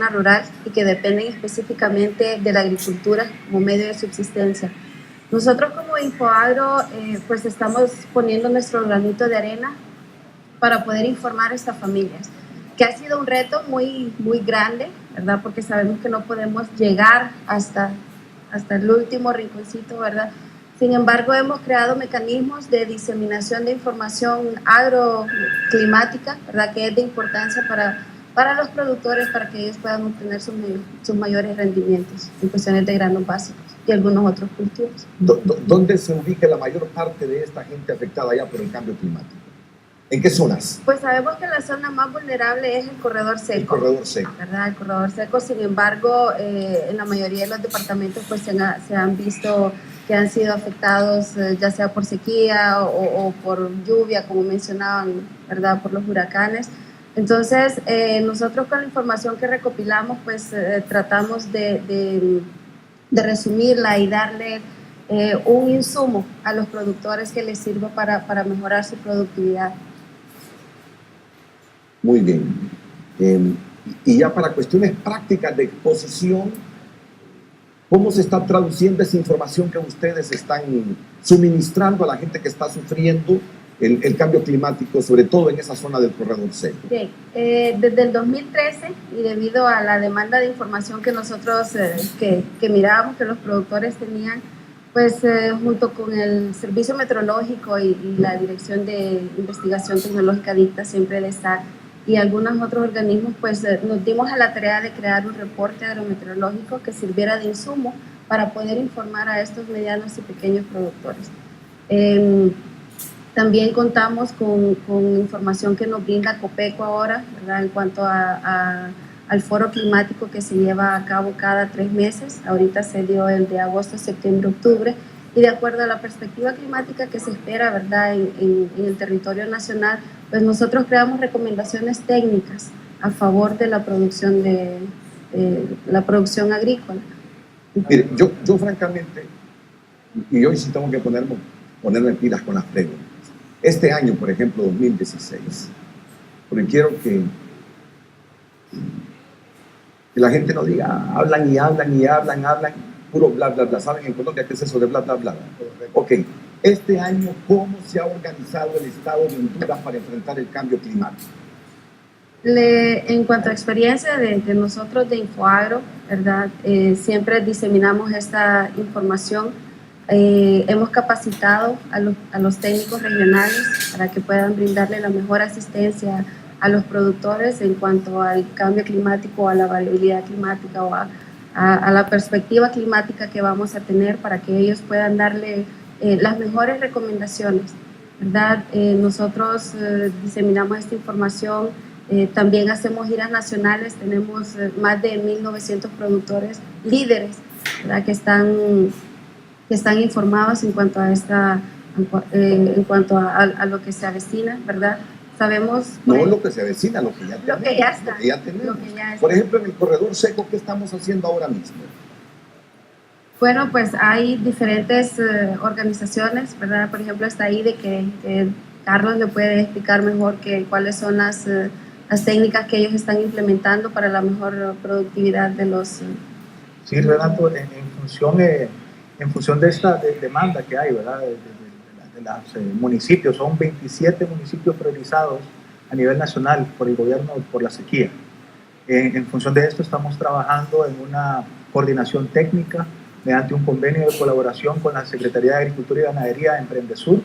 rural y que dependen específicamente de la agricultura como medio de subsistencia. Nosotros como Infoagro pues estamos poniendo nuestro granito de arena para poder informar a estas familias, que ha sido un reto muy grande, ¿verdad? Porque sabemos que no podemos llegar hasta el último rinconcito, ¿verdad? Sin embargo, hemos creado mecanismos de diseminación de información agroclimática, ¿verdad? Que es de importancia para los productores, para que ellos puedan obtener sus mayores rendimientos en cuestiones de granos básicos y algunos otros cultivos. ¿Dónde se ubica la mayor parte de esta gente afectada ya por el cambio climático? ¿En qué zonas? Pues sabemos que la zona más vulnerable es el corredor seco. El corredor seco. ¿Verdad? El corredor seco, sin embargo, en la mayoría de los departamentos pues se han visto que han sido afectados ya sea por sequía o por lluvia, como mencionaban, ¿verdad? Por los huracanes. Entonces, nosotros con la información que recopilamos, pues tratamos de resumirla y darle un insumo a los productores que les sirva para mejorar su productividad. Muy bien. Y ya para cuestiones prácticas de exposición, ¿cómo se está traduciendo esa información que ustedes están suministrando a la gente que está sufriendo el cambio climático, sobre todo en esa zona del corredor seco? Bien, desde el 2013 y debido a la demanda de información que nosotros que mirábamos que los productores tenían, pues junto con el Servicio Meteorológico y la Dirección de Investigación Tecnológica DICTA, siempre de SAC, y algunos otros organismos, pues nos dimos a la tarea de crear un reporte agrometeorológico que sirviera de insumo para poder informar a estos medianos y pequeños productores. También contamos con información que nos brinda Copeco ahora, ¿verdad? En cuanto al foro climático que se lleva a cabo cada 3 meses. Ahorita se dio el de agosto, septiembre, octubre, y de acuerdo a la perspectiva climática que se espera, ¿verdad? En el territorio nacional, pues nosotros creamos recomendaciones técnicas a favor de la producción agrícola. Mire, yo francamente, y hoy sí tengo que ponerme pilas con las preguntas. Este año, por ejemplo, 2016, porque quiero que la gente no diga, hablan, puro bla, bla, bla. ¿Saben en Colombia qué es eso de bla, bla, bla? Ok, este año, ¿cómo se ha organizado el Estado de Honduras para enfrentar el cambio climático? En cuanto a experiencia de nosotros de Infoagro, ¿verdad? Siempre diseminamos esta información. Hemos capacitado a los técnicos regionales para que puedan brindarle la mejor asistencia a los productores en cuanto al cambio climático, a la variabilidad climática o a la perspectiva climática que vamos a tener para que ellos puedan darle las mejores recomendaciones, ¿verdad? Nosotros diseminamos esta información, también hacemos giras nacionales, tenemos más de 1.900 productores líderes, ¿verdad? que están informados en cuanto a lo que se avecina, ¿verdad? Sabemos... No lo que se avecina, lo que ya tenemos. Lo que ya está. Lo que ya tenemos. Por ejemplo, en el corredor seco, ¿qué estamos haciendo ahora mismo? Bueno, pues hay diferentes organizaciones, ¿verdad? Por ejemplo, está ahí de que Carlos le puede explicar mejor cuáles son las técnicas que ellos están implementando para la mejor productividad de los... Sí, Renato, en función de esta demanda que hay, ¿verdad? De los municipios, son 27 municipios priorizados a nivel nacional por el gobierno por la sequía. En función de esto estamos trabajando en una coordinación técnica mediante un convenio de colaboración con la Secretaría de Agricultura y Ganadería Emprendesur,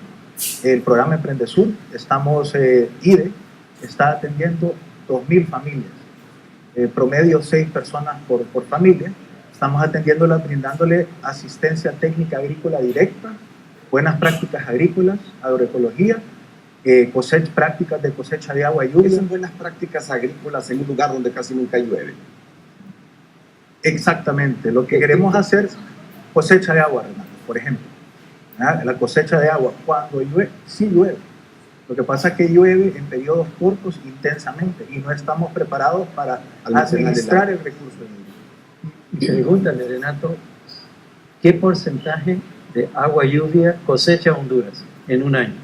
el programa Emprendesur. IDE está atendiendo 2.000 familias, promedio 6 personas por familia. Estamos atendiéndolas, brindándole asistencia técnica agrícola directa, buenas prácticas agrícolas, agroecología, prácticas de cosecha de agua y lluvia. ¿Qué son buenas prácticas agrícolas en un lugar donde casi nunca llueve? Exactamente, lo que queremos hacer, cosecha de agua, Renato, por ejemplo. La cosecha de agua, cuando llueve, sí llueve. Lo que pasa es que llueve en periodos cortos intensamente y no estamos preparados para administrar el recurso hídrico. Y pregúntale, Renato, ¿qué porcentaje de agua y lluvia cosecha Honduras en un año?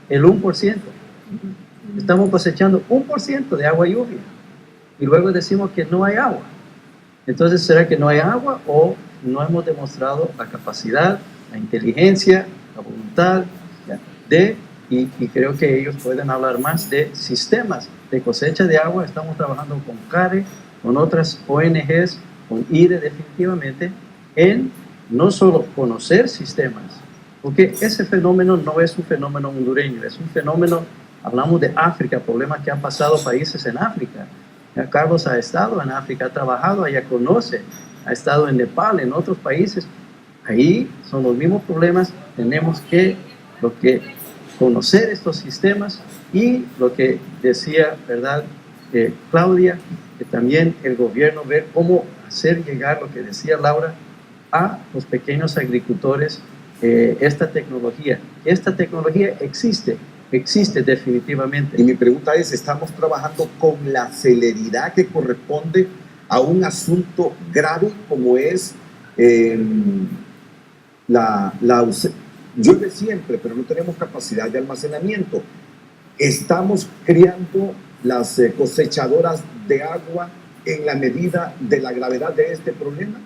El 1%. Estamos cosechando 1% de agua y lluvia. y luego decimos que no hay agua. Entonces, ¿será que no hay agua o no hemos demostrado la capacidad, la inteligencia, la voluntad y creo que ellos pueden hablar más de sistemas de cosecha de agua? Estamos trabajando con CARE, con otras ONGs, con IDE definitivamente, en no solo conocer sistemas, porque ese fenómeno no es un fenómeno hondureño, es un fenómeno, hablamos de África, problemas que han pasado países en África. Carlos ha estado en África, ha trabajado allá, conoce, ha estado en Nepal, en otros países. Ahí son los mismos problemas, tenemos que conocer estos sistemas y lo que decía, ¿verdad? Claudia, que también el gobierno ver cómo hacer llegar lo que decía Laura a los pequeños agricultores esta tecnología. Esta tecnología existe definitivamente. Y mi pregunta es, ¿estamos trabajando con la celeridad que corresponde a un asunto grave como es llueve siempre, pero no tenemos capacidad de almacenamiento? ¿Estamos criando las cosechadoras de agua en la medida de la gravedad de este problema?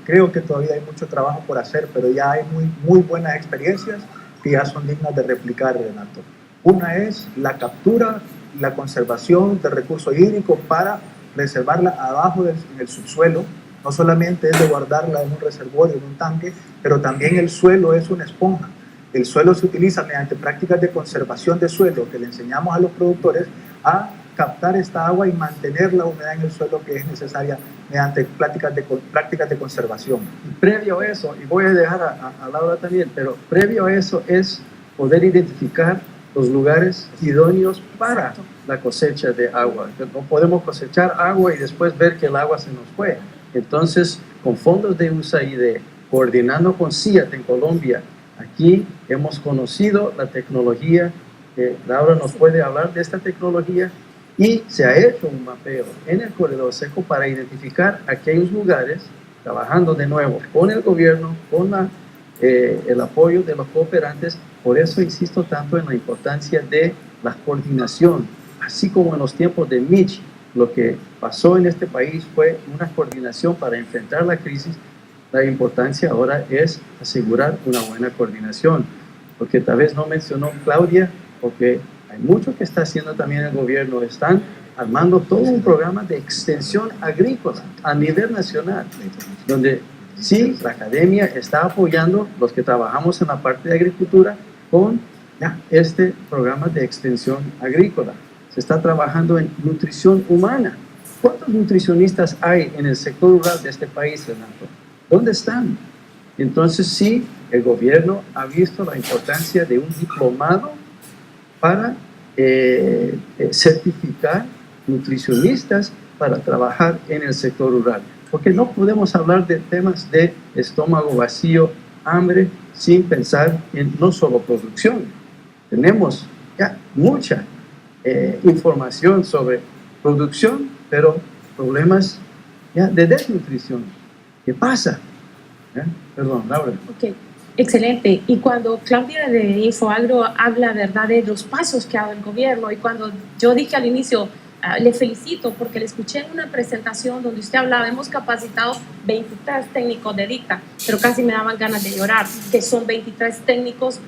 Creo que todavía hay mucho trabajo por hacer, pero ya hay muy buenas experiencias que ya son dignas de replicar, Renato. Una es la captura y la conservación del recurso hídrico para reservarla abajo en el subsuelo. No solamente es de guardarla en un reservorio, en un tanque, pero también el suelo es una esponja. El suelo se utiliza mediante prácticas de conservación de suelo que le enseñamos a los productores a captar esta agua y mantener la humedad en el suelo que es necesaria mediante prácticas de conservación. Y previo a eso, y voy a dejar a Laura también, pero previo a eso es poder identificar los lugares idóneos para la cosecha de agua. No podemos cosechar agua y después ver que el agua se nos fue. Entonces, con fondos de USAID, coordinando con CIAT en Colombia, aquí hemos conocido la tecnología. Laura nos puede hablar de esta tecnología y se ha hecho un mapeo en el corredor seco para identificar aquellos lugares, trabajando de nuevo con el gobierno, con el apoyo de los cooperantes. Por eso insisto tanto en la importancia de la coordinación, así como en los tiempos de Mitch. Lo que pasó en este país fue una coordinación para enfrentar la crisis. La importancia ahora es asegurar una buena coordinación, porque tal vez no mencionó Claudia, porque hay mucho que está haciendo también el gobierno. Están armando todo un programa de extensión agrícola a nivel nacional, donde sí, la academia está apoyando los que trabajamos en la parte de agricultura con este programa de extensión agrícola. Se está trabajando en nutrición humana. ¿Cuántos nutricionistas hay en el sector rural de este país, Renato? ¿Dónde están? Entonces sí, el gobierno ha visto la importancia de un diplomado para certificar nutricionistas para trabajar en el sector rural. Porque no podemos hablar de temas de estómago vacío, hambre, sin pensar en no solo producción. Tenemos ya mucha información sobre producción, pero problemas ya de desnutrición. ¿Qué pasa? Perdón, Laura. Ok, excelente. Y cuando Claudia de InfoAgro habla, ¿verdad?, de los pasos que ha dado el gobierno, y cuando yo dije al inicio, le felicito porque le escuché en una presentación donde usted hablaba, hemos capacitado 23 técnicos de dicta, pero casi me daban ganas de llorar, que son 23 técnicos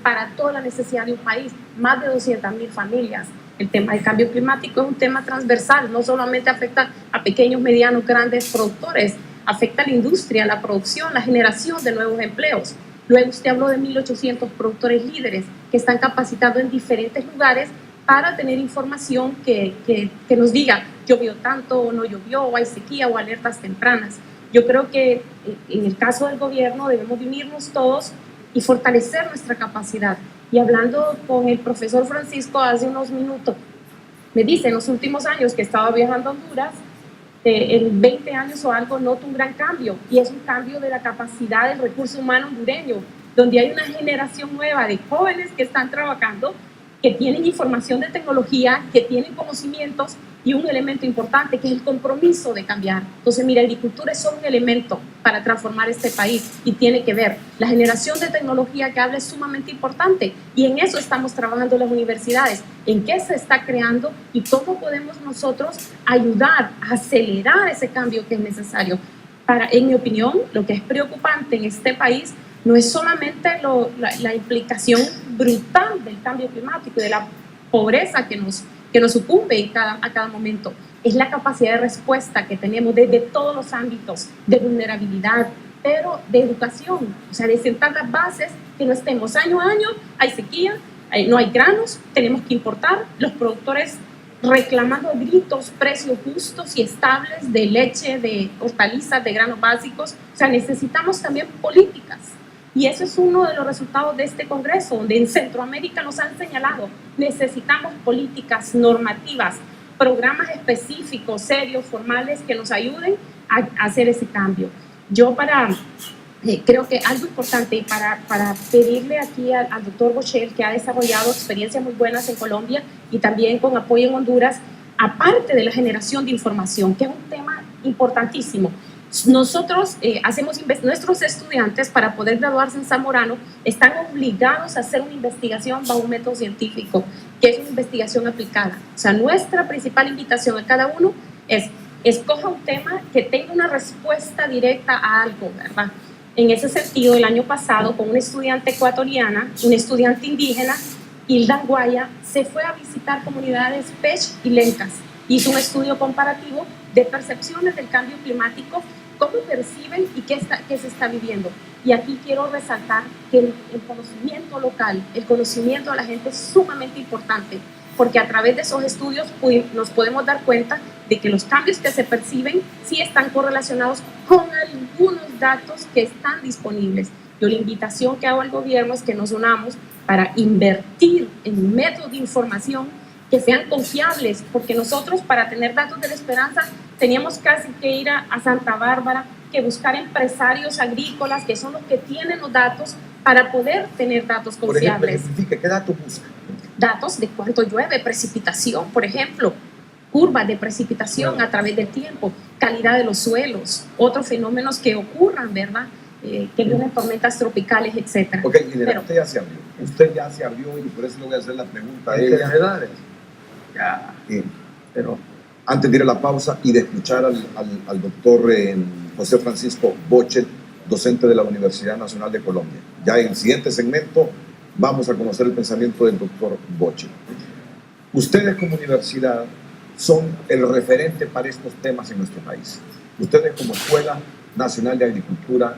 para toda la necesidad de un país, más de 200,000 familias. El tema del cambio climático es un tema transversal, no solamente afecta a pequeños, medianos, grandes productores, afecta a la industria, la producción, la generación de nuevos empleos. Luego usted habló de 1.800 productores líderes que están capacitados en diferentes lugares para tener información que nos diga llovió tanto o no llovió, o hay sequía o alertas tempranas. Yo creo que en el caso del gobierno debemos de unirnos todos y fortalecer nuestra capacidad. Y hablando con el profesor Francisco hace unos minutos, me dice en los últimos años que estaba viajando a Honduras, en 20 años o algo noto un gran cambio, y es un cambio de la capacidad del recurso humano hondureño, donde hay una generación nueva de jóvenes que están trabajando que tienen información de tecnología, que tienen conocimientos y un elemento importante que es el compromiso de cambiar. Entonces, mira, agricultura es solo un elemento para transformar este país y tiene que ver. La generación de tecnología que habla es sumamente importante y en eso estamos trabajando las universidades, en qué se está creando y cómo podemos nosotros ayudar a acelerar ese cambio que es necesario. En mi opinión, lo que es preocupante en este país no es solamente la implicación brutal del cambio climático y de la pobreza que nos sucumbe a cada momento, es la capacidad de respuesta que tenemos desde todos los ámbitos de vulnerabilidad, pero de educación, o sea, de sentar las bases, que no estemos año a año, hay sequía, no hay granos, tenemos que importar, los productores reclamando a gritos precios justos y estables de leche, de hortalizas, de granos básicos. O sea, necesitamos también políticas. Y eso es uno de los resultados de este Congreso, donde en Centroamérica nos han señalado, necesitamos políticas normativas, programas específicos, serios, formales, que nos ayuden a hacer ese cambio. Yo creo que algo importante para pedirle aquí al doctor Bochel, que ha desarrollado experiencias muy buenas en Colombia y también con apoyo en Honduras, aparte de la generación de información, que es un tema importantísimo. Nosotros nuestros estudiantes, para poder graduarse en Zamorano, están obligados a hacer una investigación bajo un método científico, que es una investigación aplicada. O sea, nuestra principal invitación a cada uno es: escoja un tema que tenga una respuesta directa a algo, ¿verdad? En ese sentido, el año pasado, con una estudiante ecuatoriana, una estudiante indígena, Hilda Anguaya, se fue a visitar comunidades Pech y Lencas. Hizo un estudio comparativo de percepciones del cambio climático, cómo perciben y qué se está viviendo. Y aquí quiero resaltar que el conocimiento local, el conocimiento de la gente es sumamente importante, porque a través de esos estudios nos podemos dar cuenta de que los cambios que se perciben sí están correlacionados con algunos datos que están disponibles. Yo la invitación que hago al gobierno es que nos unamos para invertir en métodos de información que sean confiables, porque nosotros, para tener datos de la esperanza, teníamos casi que ir a Santa Bárbara, que buscar empresarios agrícolas que son los que tienen los datos para poder tener datos confiables. Por ejemplo, ¿qué datos buscan? Datos de cuánto llueve, precipitación, por ejemplo, curvas de precipitación a través del tiempo, calidad de los suelos, otros fenómenos que ocurran, ¿verdad? Que vienen tormentas tropicales, etc. Ok, general, usted ya se abrió y por eso le voy a hacer la pregunta a ella. Edades. Ya. Pero antes de ir a la pausa y de escuchar al doctor José Francisco Bochel, docente de la Universidad Nacional de Colombia. Ya en el siguiente segmento vamos a conocer el pensamiento del doctor Bochel. Ustedes como universidad son el referente para estos temas en nuestro país. Ustedes como Escuela Nacional de Agricultura,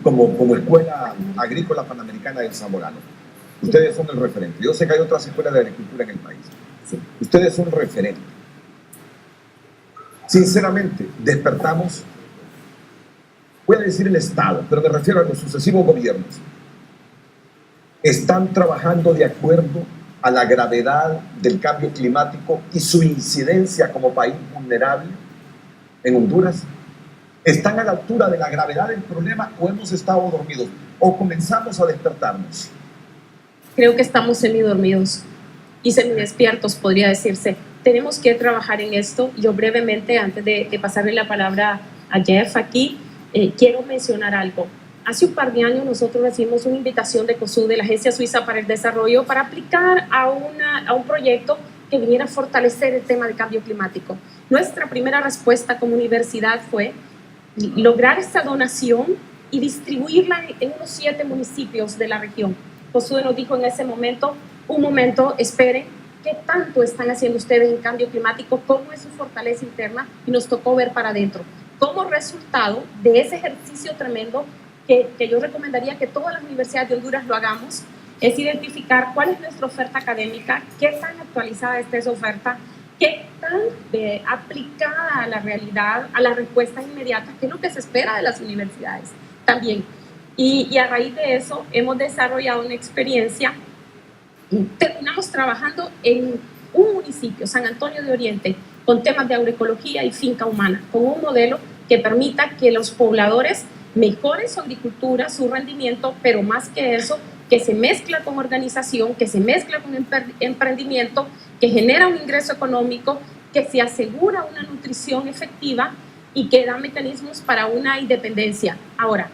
como Escuela Agrícola Panamericana del Zamorano, ustedes son el referente. Yo sé que hay otras escuelas de agricultura en el país. Sí. Ustedes son referente. Sinceramente, despertamos, voy a decir el Estado, pero me refiero a los sucesivos gobiernos. Están trabajando de acuerdo a la gravedad del cambio climático y su incidencia como país vulnerable en Honduras. ¿Están a la altura de la gravedad del problema o hemos estado dormidos? ¿O comenzamos a despertarnos? Creo que estamos semidormidos y semidespiertos, podría decirse. Tenemos que trabajar en esto. Yo brevemente, antes de pasarle la palabra a Jeff aquí, quiero mencionar algo. Hace un par de años nosotros recibimos una invitación de COSUD, de la Agencia Suiza para el Desarrollo, para aplicar a un proyecto que viniera a fortalecer el tema del cambio climático. Nuestra primera respuesta como universidad fue lograr esta donación y distribuirla en unos 7 municipios de la región. COSUD nos dijo en ese momento: un momento, esperen, ¿qué tanto están haciendo ustedes en cambio climático? ¿Cómo es su fortaleza interna? Y nos tocó ver para adentro. Como resultado de ese ejercicio tremendo, que yo recomendaría que todas las universidades de Honduras lo hagamos, es identificar cuál es nuestra oferta académica, qué tan actualizada está esa oferta, qué tan aplicada a la realidad, a las respuestas inmediatas, que es lo que se espera de las universidades también. Y a raíz de eso hemos desarrollado una experiencia. Terminamos trabajando en un municipio, San Antonio de Oriente, con temas de agroecología y finca humana, con un modelo que permita que los pobladores mejoren su agricultura, su rendimiento, pero más que eso, que se mezcla con organización, que se mezcla con emprendimiento, que genera un ingreso económico, que se asegura una nutrición efectiva y que da mecanismos para una independencia. Ahora,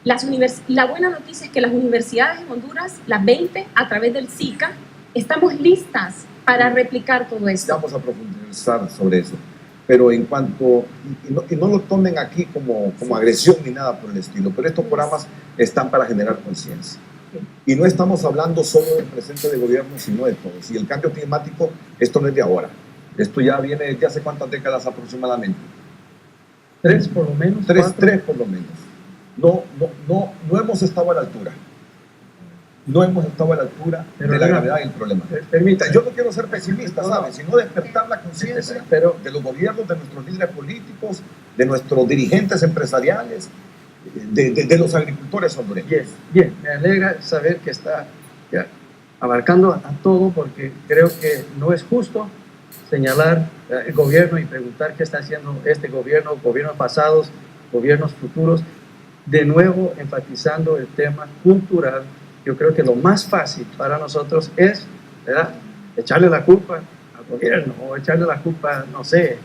la buena noticia es que las universidades en Honduras, las 20, a través del SICA, estamos listas para replicar todo esto. Vamos a profundizar sobre eso. Pero en cuanto, y no lo tomen aquí como agresión ni nada por el estilo, pero estos programas están para generar conciencia. Y no estamos hablando solo del presente de gobierno, sino de todos. Y el cambio climático, esto no es de ahora. Esto ya viene desde hace cuántas décadas aproximadamente. 3 por lo menos. 3 por lo menos. No hemos estado a la altura. No hemos estado a la altura de la gravedad del problema. Permítame. Yo no quiero ser pesimista, ¿sabes? Sino despertar la conciencia de los gobiernos, de nuestros líderes políticos, de nuestros dirigentes empresariales, de los agricultores hondureños. Bien, me alegra saber que está ya abarcando a todo, porque creo que no es justo señalar el gobierno y preguntar qué está haciendo este gobierno, gobiernos pasados, gobiernos futuros, de nuevo enfatizando el tema cultural. Yo creo que lo más fácil para nosotros es, ¿verdad?, echarle la culpa al gobierno o echarle la culpa, no sé,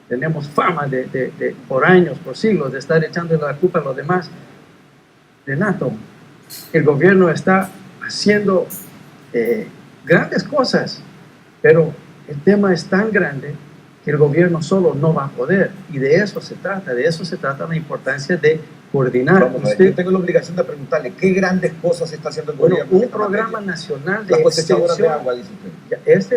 tenemos fama por años, por siglos, de estar echándole la culpa a los demás. Renato, el gobierno está haciendo grandes cosas, pero el tema es tan grande que el gobierno solo no va a poder, y de eso se trata la importancia de coordinar. Vamos a ver, yo tengo la obligación de preguntarle, ¿qué grandes cosas está haciendo el gobierno? Un programa nacional de las cosechadoras extensión de agua, dice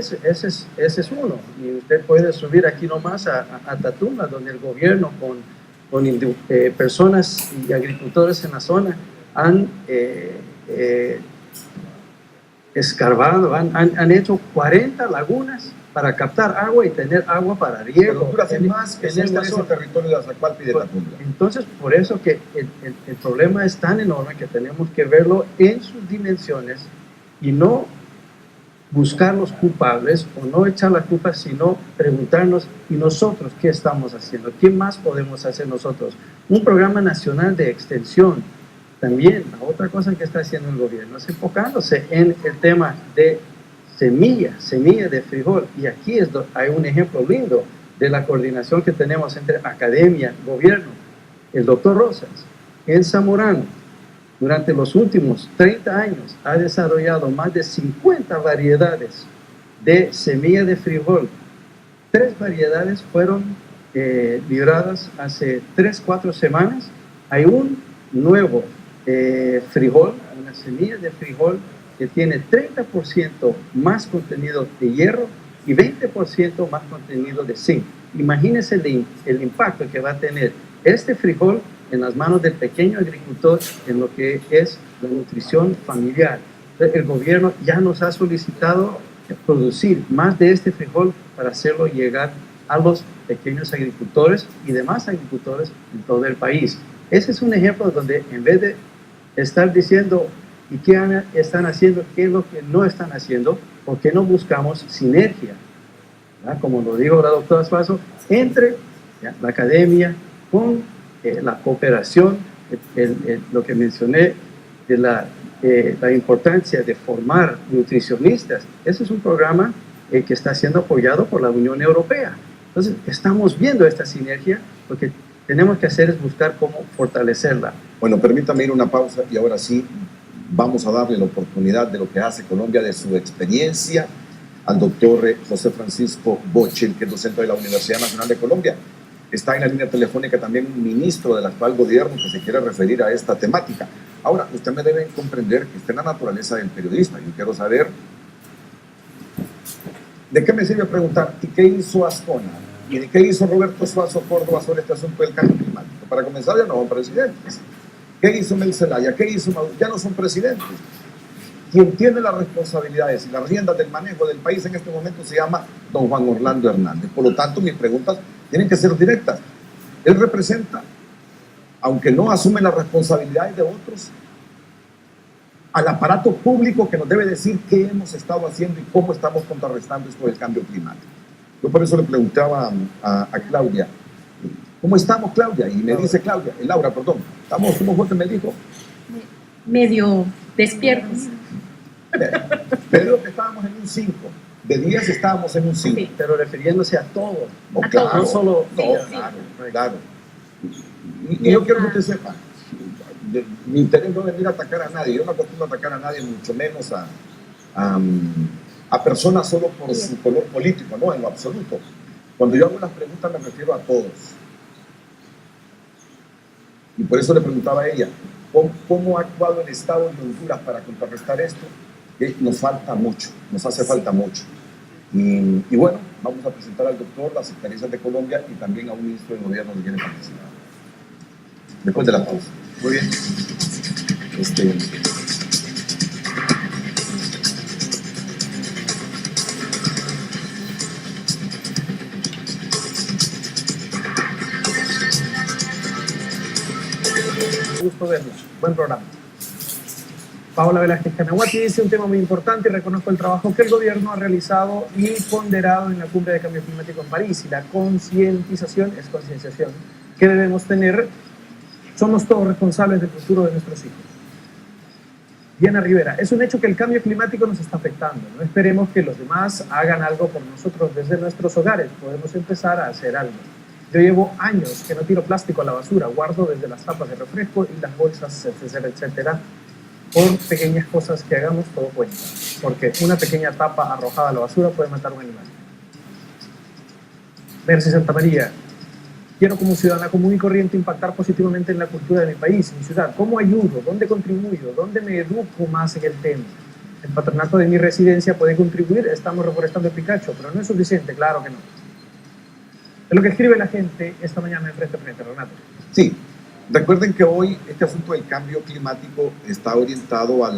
usted. Ese es uno, y usted puede subir aquí nomás a Tatumba, donde el gobierno con personas y agricultores en la zona han escarbado, han hecho 40 lagunas para captar agua y tener agua para riego. Pero Honduras es más que solo ese territorio de Azacualpa y de Tatumba. Entonces, por eso que el problema es tan enorme que tenemos que verlo en sus dimensiones y no buscar los culpables o no echar la culpa, sino preguntarnos, ¿y nosotros qué estamos haciendo? ¿Qué más podemos hacer nosotros? Un programa nacional de extensión. También, la otra cosa que está haciendo el gobierno es enfocándose en el tema de semilla de frijol. Y aquí hay un ejemplo lindo de la coordinación que tenemos entre academia, gobierno. El doctor Rosas, en Zamorano, durante los últimos 30 años, ha desarrollado más de 50 variedades de semilla de frijol. 3 variedades fueron libradas hace 3-4 semanas. Hay un nuevo frijol, una semilla de frijol que tiene 30% más contenido de hierro y 20% más contenido de zinc. Imagínense el impacto que va a tener este frijol en las manos del pequeño agricultor en lo que es la nutrición familiar. El gobierno ya nos ha solicitado producir más de este frijol para hacerlo llegar a los pequeños agricultores y demás agricultores en todo el país. Ese es un ejemplo donde, en vez de estar diciendo ¿y qué están haciendo? ¿Qué es lo que no están haciendo? ¿Por qué no buscamos sinergia? ¿Verdad? Como lo dijo la doctora Suazo, entre la academia con la cooperación, lo que mencioné de la importancia de formar nutricionistas. Ese es un programa que está siendo apoyado por la Unión Europea. Entonces, estamos viendo esta sinergia, lo que tenemos que hacer es buscar cómo fortalecerla. Bueno, permítame ir a una pausa y ahora sí vamos a darle la oportunidad de lo que hace Colombia, de su experiencia, al doctor José Francisco Bochil, que es docente de la Universidad Nacional de Colombia. Está en la línea telefónica también un ministro del actual gobierno que se quiere referir a esta temática. Ahora, usted me debe comprender que está en la naturaleza del periodista. Yo quiero saber, ¿de qué me sirve preguntar? ¿Y qué hizo Ascona? ¿Y de qué hizo Roberto Suazo Córdoba sobre este asunto del cambio climático? Para comenzar, ya no son presidentes. ¿Qué hizo Mel Zelaya? ¿Qué hizo Maduro? Ya no son presidentes. Quien tiene las responsabilidades y las riendas del manejo del país en este momento se llama don Juan Orlando Hernández. Por lo tanto, mis preguntas tienen que ser directas. Él representa, aunque no asume las responsabilidades de otros, al aparato público que nos debe decir qué hemos estado haciendo y cómo estamos contrarrestando esto del cambio climático. Yo por eso le preguntaba a Claudia, ¿cómo estamos, Claudia? Y me dice Claudia, Laura, perdón, ¿estamos como fuerte? Me dijo. Medio despiertos. Pero estábamos en un 5. De 10 estábamos en un 5. Sí. Pero refiriéndose a todo. No, A claro, todos. No solo Sí, no, sí. claro. Y yo quiero que usted sepa, mi interés no es venir a atacar a nadie. Yo no acostumbro a atacar a nadie, mucho menos a personas solo por su color político, no, en lo absoluto. Cuando yo hago las preguntas me refiero a todos. Y por eso le preguntaba a ella, ¿cómo ha actuado el Estado de Honduras para contrarrestar esto? Nos falta mucho, nos hace falta mucho. Y bueno, vamos a presentar al doctor, las experiencias de Colombia y también a un ministro de gobierno que quiere participar. Después de la pausa. Muy bien. Gusto verlos. Buen programa. Paola Velázquez Canahuati dice un tema muy importante y reconozco el trabajo que el gobierno ha realizado y ponderado en la cumbre de cambio climático en París, y la concientización es concienciación que debemos tener. Somos todos responsables del futuro de nuestros hijos. Diana Rivera, es un hecho que el cambio climático nos está afectando. No esperemos que los demás hagan algo por nosotros desde nuestros hogares. Podemos empezar a hacer algo. Yo llevo años que no tiro plástico a la basura, guardo desde las tapas de refresco y las bolsas, etcétera, etcétera. Por pequeñas cosas que hagamos, todo cuenta. Porque una pequeña tapa arrojada a la basura puede matar a un animal. Mercy Santa María, quiero como ciudadana común y corriente impactar positivamente en la cultura de mi país, mi ciudad. ¿Cómo ayudo? ¿Dónde contribuyo? ¿Dónde me educo más en el tema? El patronato de mi residencia puede contribuir, estamos reforestando el Picacho, pero no es suficiente, claro que no. Es lo que escribe la gente esta mañana en Frente a Frente, Renato. Sí, recuerden que hoy este asunto del cambio climático está orientado a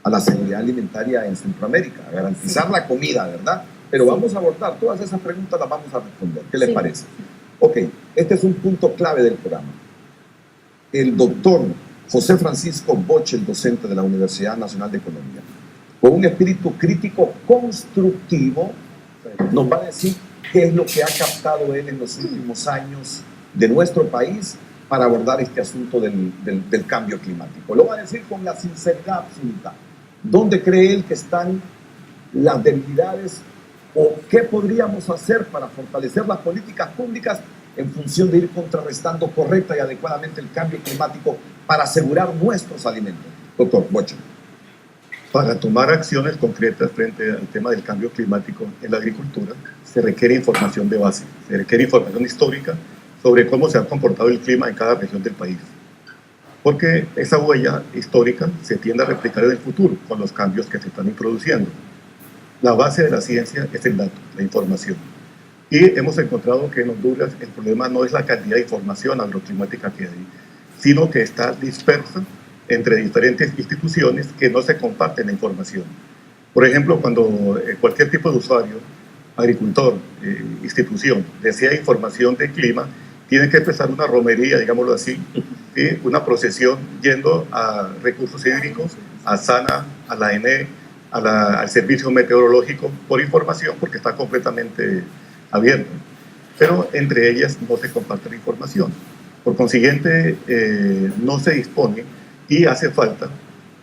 la seguridad alimentaria en Centroamérica, a garantizar la comida, ¿verdad? Pero vamos a abordar todas esas preguntas, las vamos a responder. ¿Qué les parece? Ok, este es un punto clave del programa. El doctor José Francisco Boche, el docente de la Universidad Nacional de Colombia, con un espíritu crítico constructivo, nos va a decir qué es lo que ha captado él en los últimos años de nuestro país para abordar este asunto del cambio climático. Lo va a decir con la sinceridad absoluta. ¿Dónde cree él que están las debilidades o qué podríamos hacer para fortalecer las políticas públicas en función de ir contrarrestando correcta y adecuadamente el cambio climático para asegurar nuestros alimentos? Doctor Boche. Para tomar acciones concretas frente al tema del cambio climático en la agricultura, se requiere información de base, se requiere información histórica sobre cómo se ha comportado el clima en cada región del país. Porque esa huella histórica se tiende a replicar en el futuro con los cambios que se están introduciendo. La base de la ciencia es el dato, la información. Y hemos encontrado que en Honduras el problema no es la cantidad de información agroclimática que hay, sino que está dispersa entre diferentes instituciones que no se comparten la información. Por ejemplo, cuando cualquier tipo de usuario, agricultor, institución, desea información de clima, tiene que empezar una romería, digámoslo así, una procesión yendo a recursos hídricos, a SANA, a la ENE, al servicio meteorológico por información, porque está completamente abierto. Pero entre ellas no se comparte la información. Por consiguiente, no se dispone y hace falta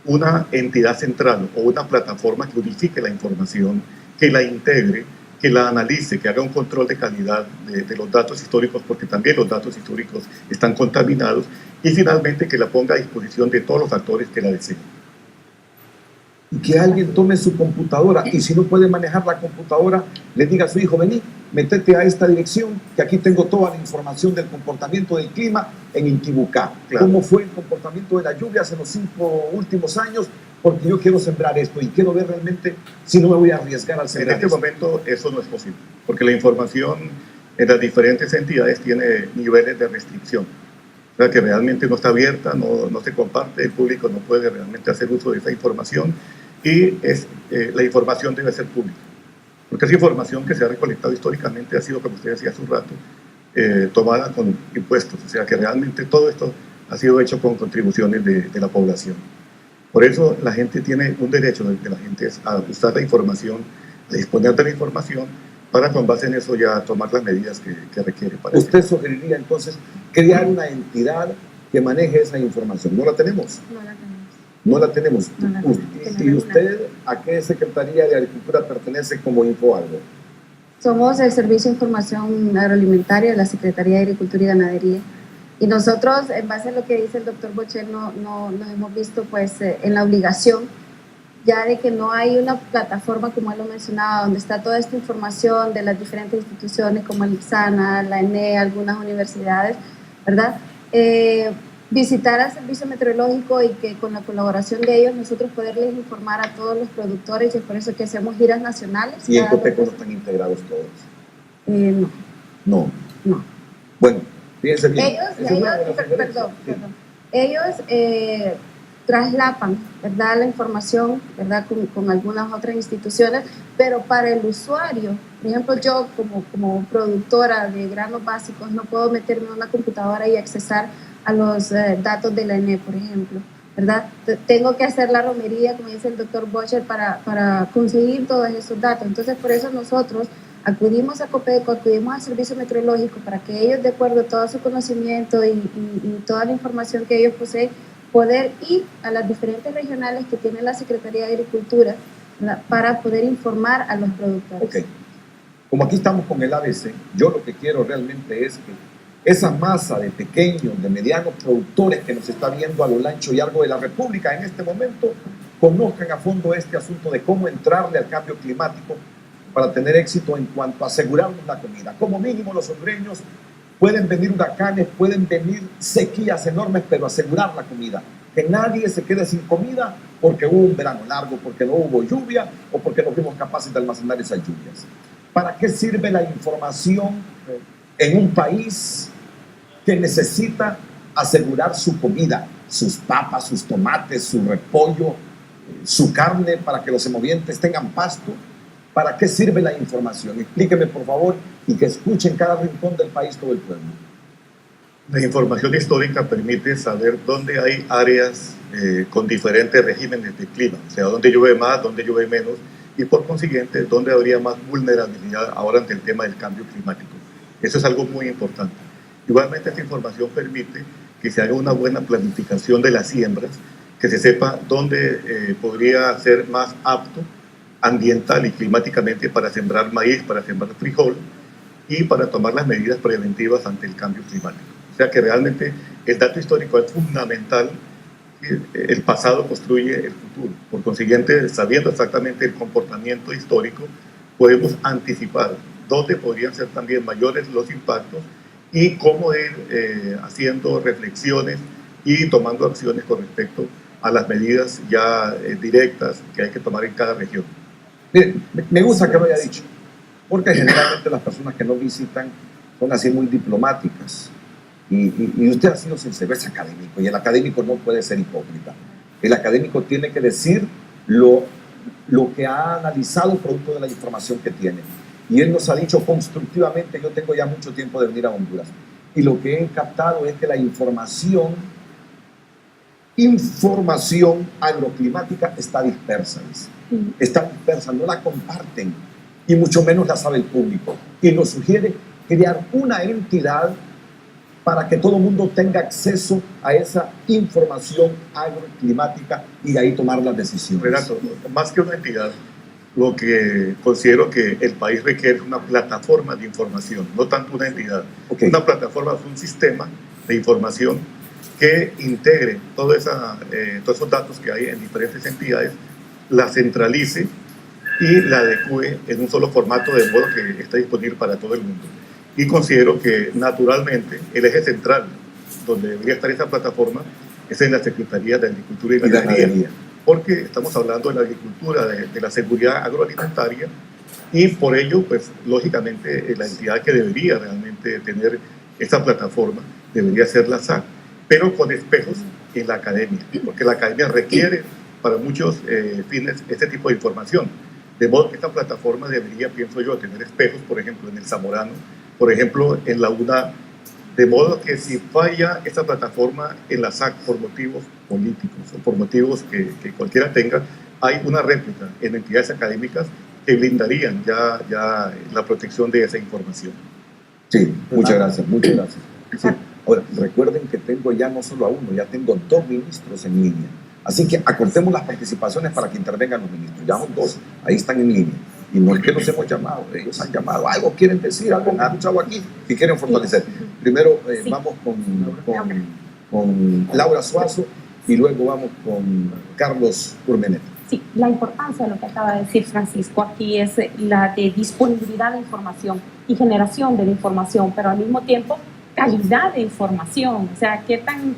una entidad central o una plataforma que unifique la información, que la integre, que la analice, que haga un control de calidad de los datos históricos, porque también los datos históricos están contaminados, y finalmente que la ponga a disposición de todos los actores que la deseen. Y que alguien tome su computadora y si no puede manejar la computadora, le diga a su hijo, vení, métete a esta dirección, que aquí tengo toda la información del comportamiento del clima en Intibucá. Claro. Cómo fue el comportamiento de las lluvias en los 5 últimos años, porque yo quiero sembrar esto y quiero ver realmente si no me voy a arriesgar al sembrar En este momento eso no es posible, porque la información en las diferentes entidades tiene niveles de restricción. O sea, que realmente no está abierta, no se comparte, el público no puede realmente hacer uso de esa información, y la información debe ser pública. Porque esa información que se ha recolectado históricamente ha sido, como usted decía hace un rato, tomada con impuestos. O sea, que realmente todo esto ha sido hecho con contribuciones de la población. Por eso la gente tiene un derecho de la gente es a usar la información, a disponer de la información, para con base en eso ya tomar las medidas que requiere. Para ¿Usted sugeriría entonces crear una entidad que maneje esa información? ¿No la tenemos? No la tenemos. No la tenemos. No la tenemos. ¿Y usted a qué Secretaría de Agricultura pertenece como Infoagro? Somos el Servicio de Información Agroalimentaria de la Secretaría de Agricultura y Ganadería. Y nosotros, en base a lo que dice el doctor Bochel, nos hemos visto pues en la obligación ya de que no hay una plataforma, como él lo mencionaba, donde está toda esta información de las diferentes instituciones como el IPSANA, la ENE, algunas universidades, ¿verdad? Visitar al servicio meteorológico y que con la colaboración de ellos nosotros poderles informar a todos los productores, y es por eso que hacemos giras nacionales. ¿Y en Copeco no están integrados todos? No. No. No. Bueno, fíjense bien. Ellos traslapan, ¿verdad?, la información, ¿verdad?, con algunas otras instituciones, pero para el usuario, por ejemplo, yo como productora de granos básicos no puedo meterme en una computadora y accesar a los datos de la ENE, por ejemplo, ¿verdad? Tengo que hacer la romería, como dice el doctor Bochel, para conseguir todos esos datos. Entonces, por eso nosotros acudimos a Copeco, acudimos al servicio meteorológico para que ellos, de acuerdo a todo su conocimiento y toda la información que ellos poseen, poder ir a las diferentes regionales que tiene la Secretaría de Agricultura, ¿verdad?, para poder informar a los productores. Okay. Como aquí estamos con el ABC, yo lo que quiero realmente es que esa masa de pequeños, de medianos productores que nos está viendo a lo ancho y largo de la República en este momento, conozcan a fondo este asunto de cómo entrarle al cambio climático para tener éxito en cuanto a asegurarnos la comida. Como mínimo los hondureños pueden venir huracanes, pueden venir sequías enormes, pero asegurar la comida. Que nadie se quede sin comida porque hubo un verano largo, porque no hubo lluvia o porque no fuimos capaces de almacenar esas lluvias. ¿Para qué sirve la información en un país que necesita asegurar su comida, sus papas, sus tomates, su repollo, su carne, para que los semovientes tengan pasto? ¿Para qué sirve la información? Explíqueme, por favor, y que escuchen cada rincón del país todo el pueblo. La información histórica permite saber dónde hay áreas con diferentes regímenes de clima, o sea, dónde llueve más, dónde llueve menos, y por consiguiente, dónde habría más vulnerabilidad ahora ante el tema del cambio climático. Eso es algo muy importante. Igualmente, esta información permite que se haga una buena planificación de las siembras, que se sepa dónde podría ser más apto ambiental y climáticamente para sembrar maíz, para sembrar frijol y para tomar las medidas preventivas ante el cambio climático. O sea que realmente el dato histórico es fundamental. El pasado construye el futuro. Por consiguiente, sabiendo exactamente el comportamiento histórico, podemos anticipar dónde podrían ser también mayores los impactos y cómo ir haciendo reflexiones y tomando acciones con respecto a las medidas ya directas que hay que tomar en cada región. Miren, me gusta que lo haya dicho, porque generalmente las personas que no visitan son así muy diplomáticas. Y usted ha sido sincero, es académico, y el académico no puede ser hipócrita. El académico tiene que decir lo que ha analizado producto de la información que tiene. Y él nos ha dicho constructivamente, yo tengo ya mucho tiempo de venir a Honduras, y lo que he captado es que la información agroclimática está dispersa, está dispersa, no la comparten, y mucho menos la sabe el público. Y nos sugiere crear una entidad para que todo el mundo tenga acceso a esa información agroclimática y de ahí tomar las decisiones. Renato, más que una entidad, lo que considero que el país requiere es una plataforma de información, no tanto una entidad. Okay. Una plataforma es un sistema de información que integre todos esos datos que hay en diferentes entidades, la centralice y la adecue en un solo formato de modo que esté disponible para todo el mundo. Y considero que naturalmente el eje central donde debería estar esa plataforma es en la Secretaría de Agricultura y Ganadería, porque estamos hablando de la agricultura, de la seguridad agroalimentaria, y por ello, pues lógicamente la entidad que debería realmente tener esa plataforma debería ser la SAC, pero con espejos en la academia, porque la academia requiere para muchos fines este tipo de información. De modo que esta plataforma debería, pienso yo, tener espejos, por ejemplo, en el Zamorano, por ejemplo, en la UNA, de modo que si falla esta plataforma en la SAC por motivos políticos o por motivos que cualquiera tenga, hay una réplica en entidades académicas que blindarían ya la protección de esa información. Sí, muchas gracias, muchas gracias. Sí. Ahora, recuerden que tengo ya no solo a uno, ya tengo 2 ministros en línea. Así que acortemos las participaciones para que intervengan los ministros. Ya son 2, ahí están en línea. Y no es que los hemos llamado, ellos han llamado, algo quieren decir, algo han escuchado aquí y quieren fortalecer. Primero vamos con Laura Suazo y luego vamos con Carlos Urmeneta. Sí, la importancia de lo que acaba de decir Francisco aquí es la de disponibilidad de información y generación de la información, pero al mismo tiempo calidad de información, o sea, qué tan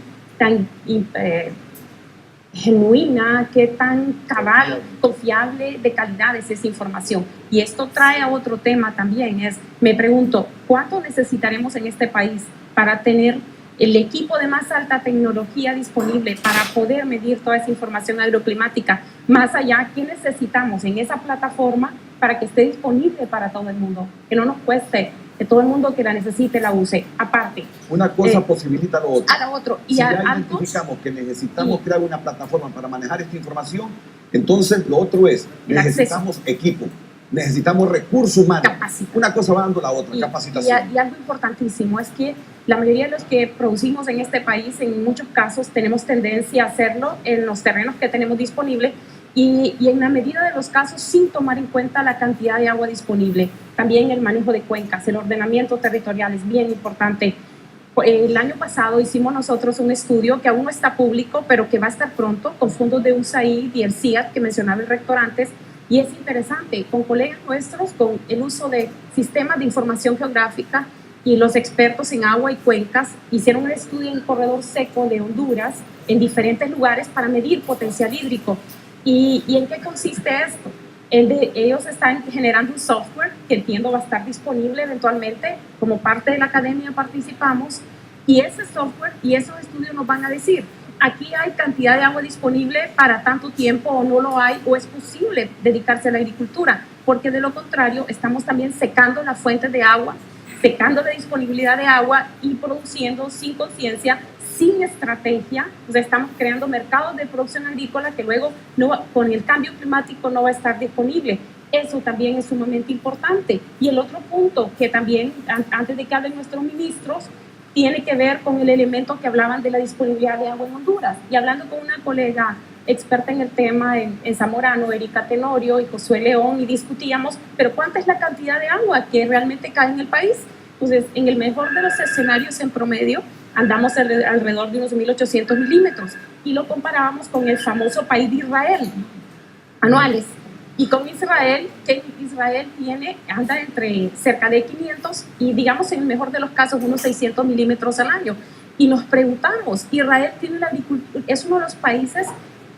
genuina, qué tan cabal, confiable, de calidad es esa información. Y esto trae a otro tema también, me pregunto, ¿cuánto necesitaremos en este país para tener el equipo de más alta tecnología disponible para poder medir toda esa información agroclimática? Más allá, ¿qué necesitamos en esa plataforma para que esté disponible para todo el mundo? Que no nos cueste, que todo el mundo que la necesite la use. Aparte, una cosa posibilita a lo otro. A lo otro. Y si ya identificamos que necesitamos crear una plataforma para manejar esta información, entonces lo otro es, necesitamos equipo, necesitamos recursos humanos. Capacita. Una cosa va dando la otra, capacitación. Y algo importantísimo es que la mayoría de los que producimos en este país, en muchos casos, tenemos tendencia a hacerlo en los terrenos que tenemos disponibles y en la medida de los casos sin tomar en cuenta la cantidad de agua disponible. También el manejo de cuencas, el ordenamiento territorial es bien importante. El año pasado hicimos nosotros un estudio que aún no está público, pero que va a estar pronto, con fondos de USAID y el CIAT que mencionaba el rector antes, y es interesante, con colegas nuestros, con el uso de sistemas de información geográfica y los expertos en agua y cuencas, hicieron un estudio en el corredor seco de Honduras, en diferentes lugares, para medir potencial hídrico. ¿Y en qué consiste esto? Ellos están generando un software que entiendo va a estar disponible eventualmente, como parte de la academia participamos, y ese software y esos estudios nos van a decir, aquí hay cantidad de agua disponible para tanto tiempo o no lo hay, o es posible dedicarse a la agricultura, porque de lo contrario estamos también secando las fuentes de agua, secando la disponibilidad de agua y produciendo sin conciencia, sin estrategia. O sea, estamos creando mercados de producción agrícola que luego con el cambio climático no va a estar disponible. Eso también es sumamente importante. Y el otro punto que también, antes de que hablen nuestros ministros, tiene que ver con el elemento que hablaban de la disponibilidad de agua en Honduras. Y hablando con una colega experta en el tema en Zamorano, Erika Tenorio y Josué León, y discutíamos, pero ¿cuánta es la cantidad de agua que realmente cae en el país? Entonces, en el mejor de los escenarios en promedio, andamos alrededor de unos 1.800 milímetros, y lo comparábamos con el famoso país de Israel, anuales. Y con Israel, que Israel anda entre cerca de 500 y, digamos, en el mejor de los casos, unos 600 milímetros al año. Y nos preguntamos, Israel tiene la agricultura, es uno de los países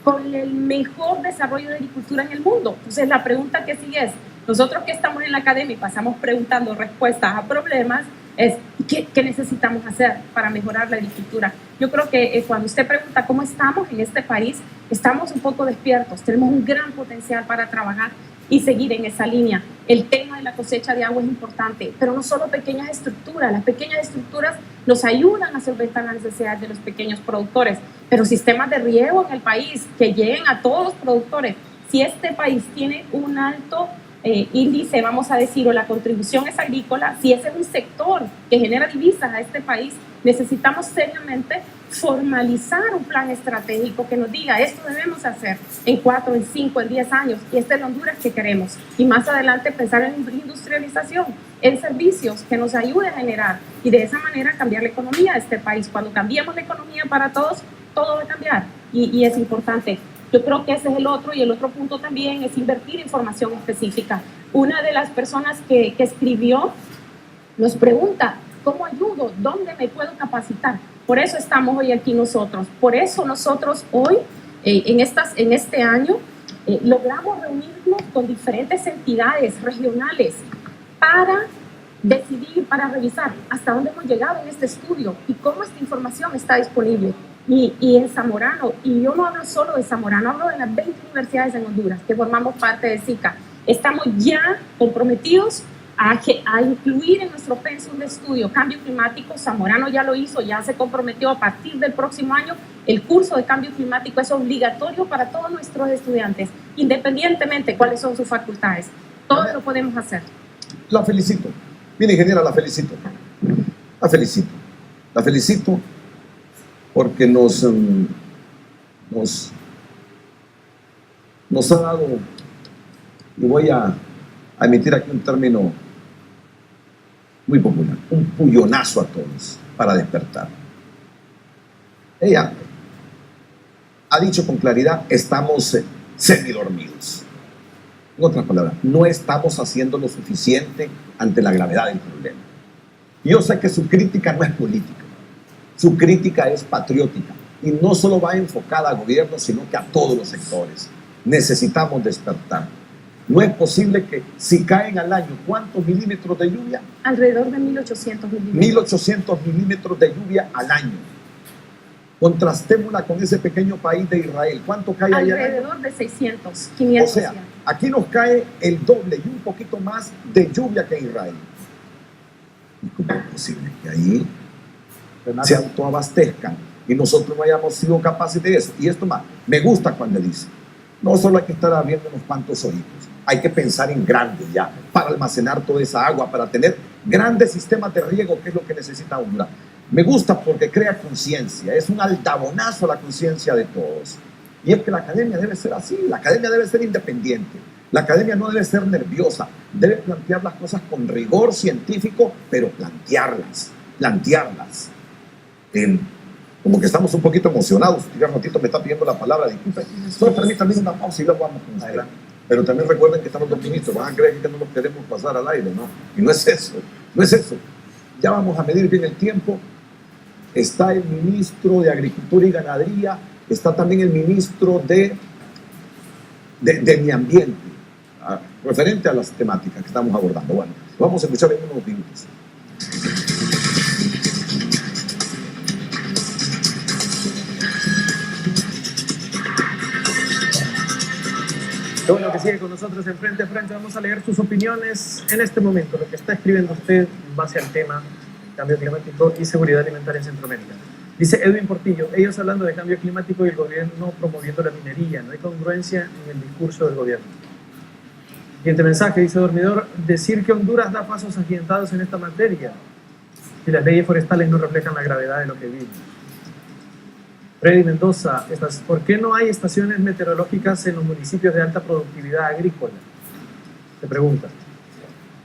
con el mejor desarrollo de agricultura en el mundo. Entonces, la pregunta que sigue es, nosotros que estamos en la academia y pasamos preguntando respuestas a problemas, es ¿qué necesitamos hacer para mejorar la agricultura? Yo creo que cuando usted pregunta cómo estamos en este país, estamos un poco despiertos, tenemos un gran potencial para trabajar y seguir en esa línea. El tema de la cosecha de agua es importante, pero no solo pequeñas estructuras, las pequeñas estructuras nos ayudan a solventar las necesidades de los pequeños productores, pero sistemas de riego en el país que lleguen a todos los productores. Si este país tiene un alto índice, vamos a decir, o la contribución es agrícola, si ese es un sector que genera divisas a este país, necesitamos seriamente formalizar un plan estratégico que nos diga, esto debemos hacer en 4, en 5, en 10 años, y este es el Honduras que queremos. Y más adelante pensar en industrialización, en servicios que nos ayude a generar, y de esa manera cambiar la economía de este país. Cuando cambiemos la economía para todos, todo va a cambiar, y es importante. Yo creo que ese es el otro, y el otro punto también es invertir en formación específica. Una de las personas que escribió nos pregunta, ¿cómo ayudo? ¿Dónde me puedo capacitar? Por eso estamos hoy aquí nosotros. Por eso nosotros hoy, en este año, logramos reunirnos con diferentes entidades regionales para decidir, para revisar hasta dónde hemos llegado en este estudio y cómo esta información está disponible. Y en Zamorano, y yo no hablo solo de Zamorano, hablo de las 20 universidades en Honduras que formamos parte de SICA. Estamos ya comprometidos a incluir en nuestro pensum de estudio cambio climático. Zamorano ya lo hizo, ya se comprometió a partir del próximo año. El curso de cambio climático es obligatorio para todos nuestros estudiantes, independientemente de cuáles son sus facultades. Todos lo podemos hacer. La felicito. Mire, ingeniera, la felicito. La felicito. La felicito porque nos nos ha dado, y voy a emitir aquí un término muy popular, un pullonazo a todos para despertar. Ella ha dicho con claridad, estamos semidormidos. En otras palabras, no estamos haciendo lo suficiente ante la gravedad del problema. Yo sé que su crítica no es política, su crítica es patriótica y no solo va enfocada al gobierno, sino que a todos los sectores. Necesitamos despertar. No es posible que si caen al año, ¿cuántos milímetros de lluvia? Alrededor de 1.800 milímetros. 1800 milímetros de lluvia al año. Contrastémosla con ese pequeño país de Israel. ¿Cuánto cae allá? Alrededor de 600, 500. O sea, aquí nos cae el doble y un poquito más de lluvia que en Israel. ¿Y cómo es posible que ahí se autoabastezcan y nosotros no hayamos sido capaces de eso? Y esto más, me gusta cuando dice, no solo hay que estar abriendo unos cuantos ojitos, hay que pensar en grande ya, para almacenar toda esa agua, para tener grandes sistemas de riego, que es lo que necesita Honduras. Me gusta porque crea conciencia, es un altabonazo a la conciencia de todos. Y es que la academia debe ser así, la academia debe ser independiente, la academia no debe ser nerviosa, debe plantear las cosas con rigor científico, pero plantearlas. Como que estamos un poquito emocionados, un ratito me está pidiendo la palabra, disculpe, solo permítanme una pausa y luego vamos con usted. Pero también recuerden que estamos los ministros, van a creer que no nos queremos pasar al aire, ¿no? Y no es eso, no es eso. Ya vamos a medir bien el tiempo. Está el ministro de Agricultura y Ganadería, está también el ministro de Medio Ambiente, referente a las temáticas que estamos abordando. Bueno, lo vamos a escuchar en unos minutos. Qué bueno que sigue con nosotros en Frente a Frente. Vamos a leer sus opiniones en este momento, lo que está escribiendo usted en base al tema cambio climático y seguridad alimentaria en Centroamérica. Dice Edwin Portillo, ellos hablando de cambio climático y el gobierno promoviendo la minería. No hay congruencia en el discurso del gobierno. Siguiente mensaje, dice Dormidor, decir que Honduras da pasos agigantados en esta materia si las leyes forestales no reflejan la gravedad de lo que vivimos. Freddy Mendoza, ¿por qué no hay estaciones meteorológicas en los municipios de alta productividad agrícola? Se pregunta.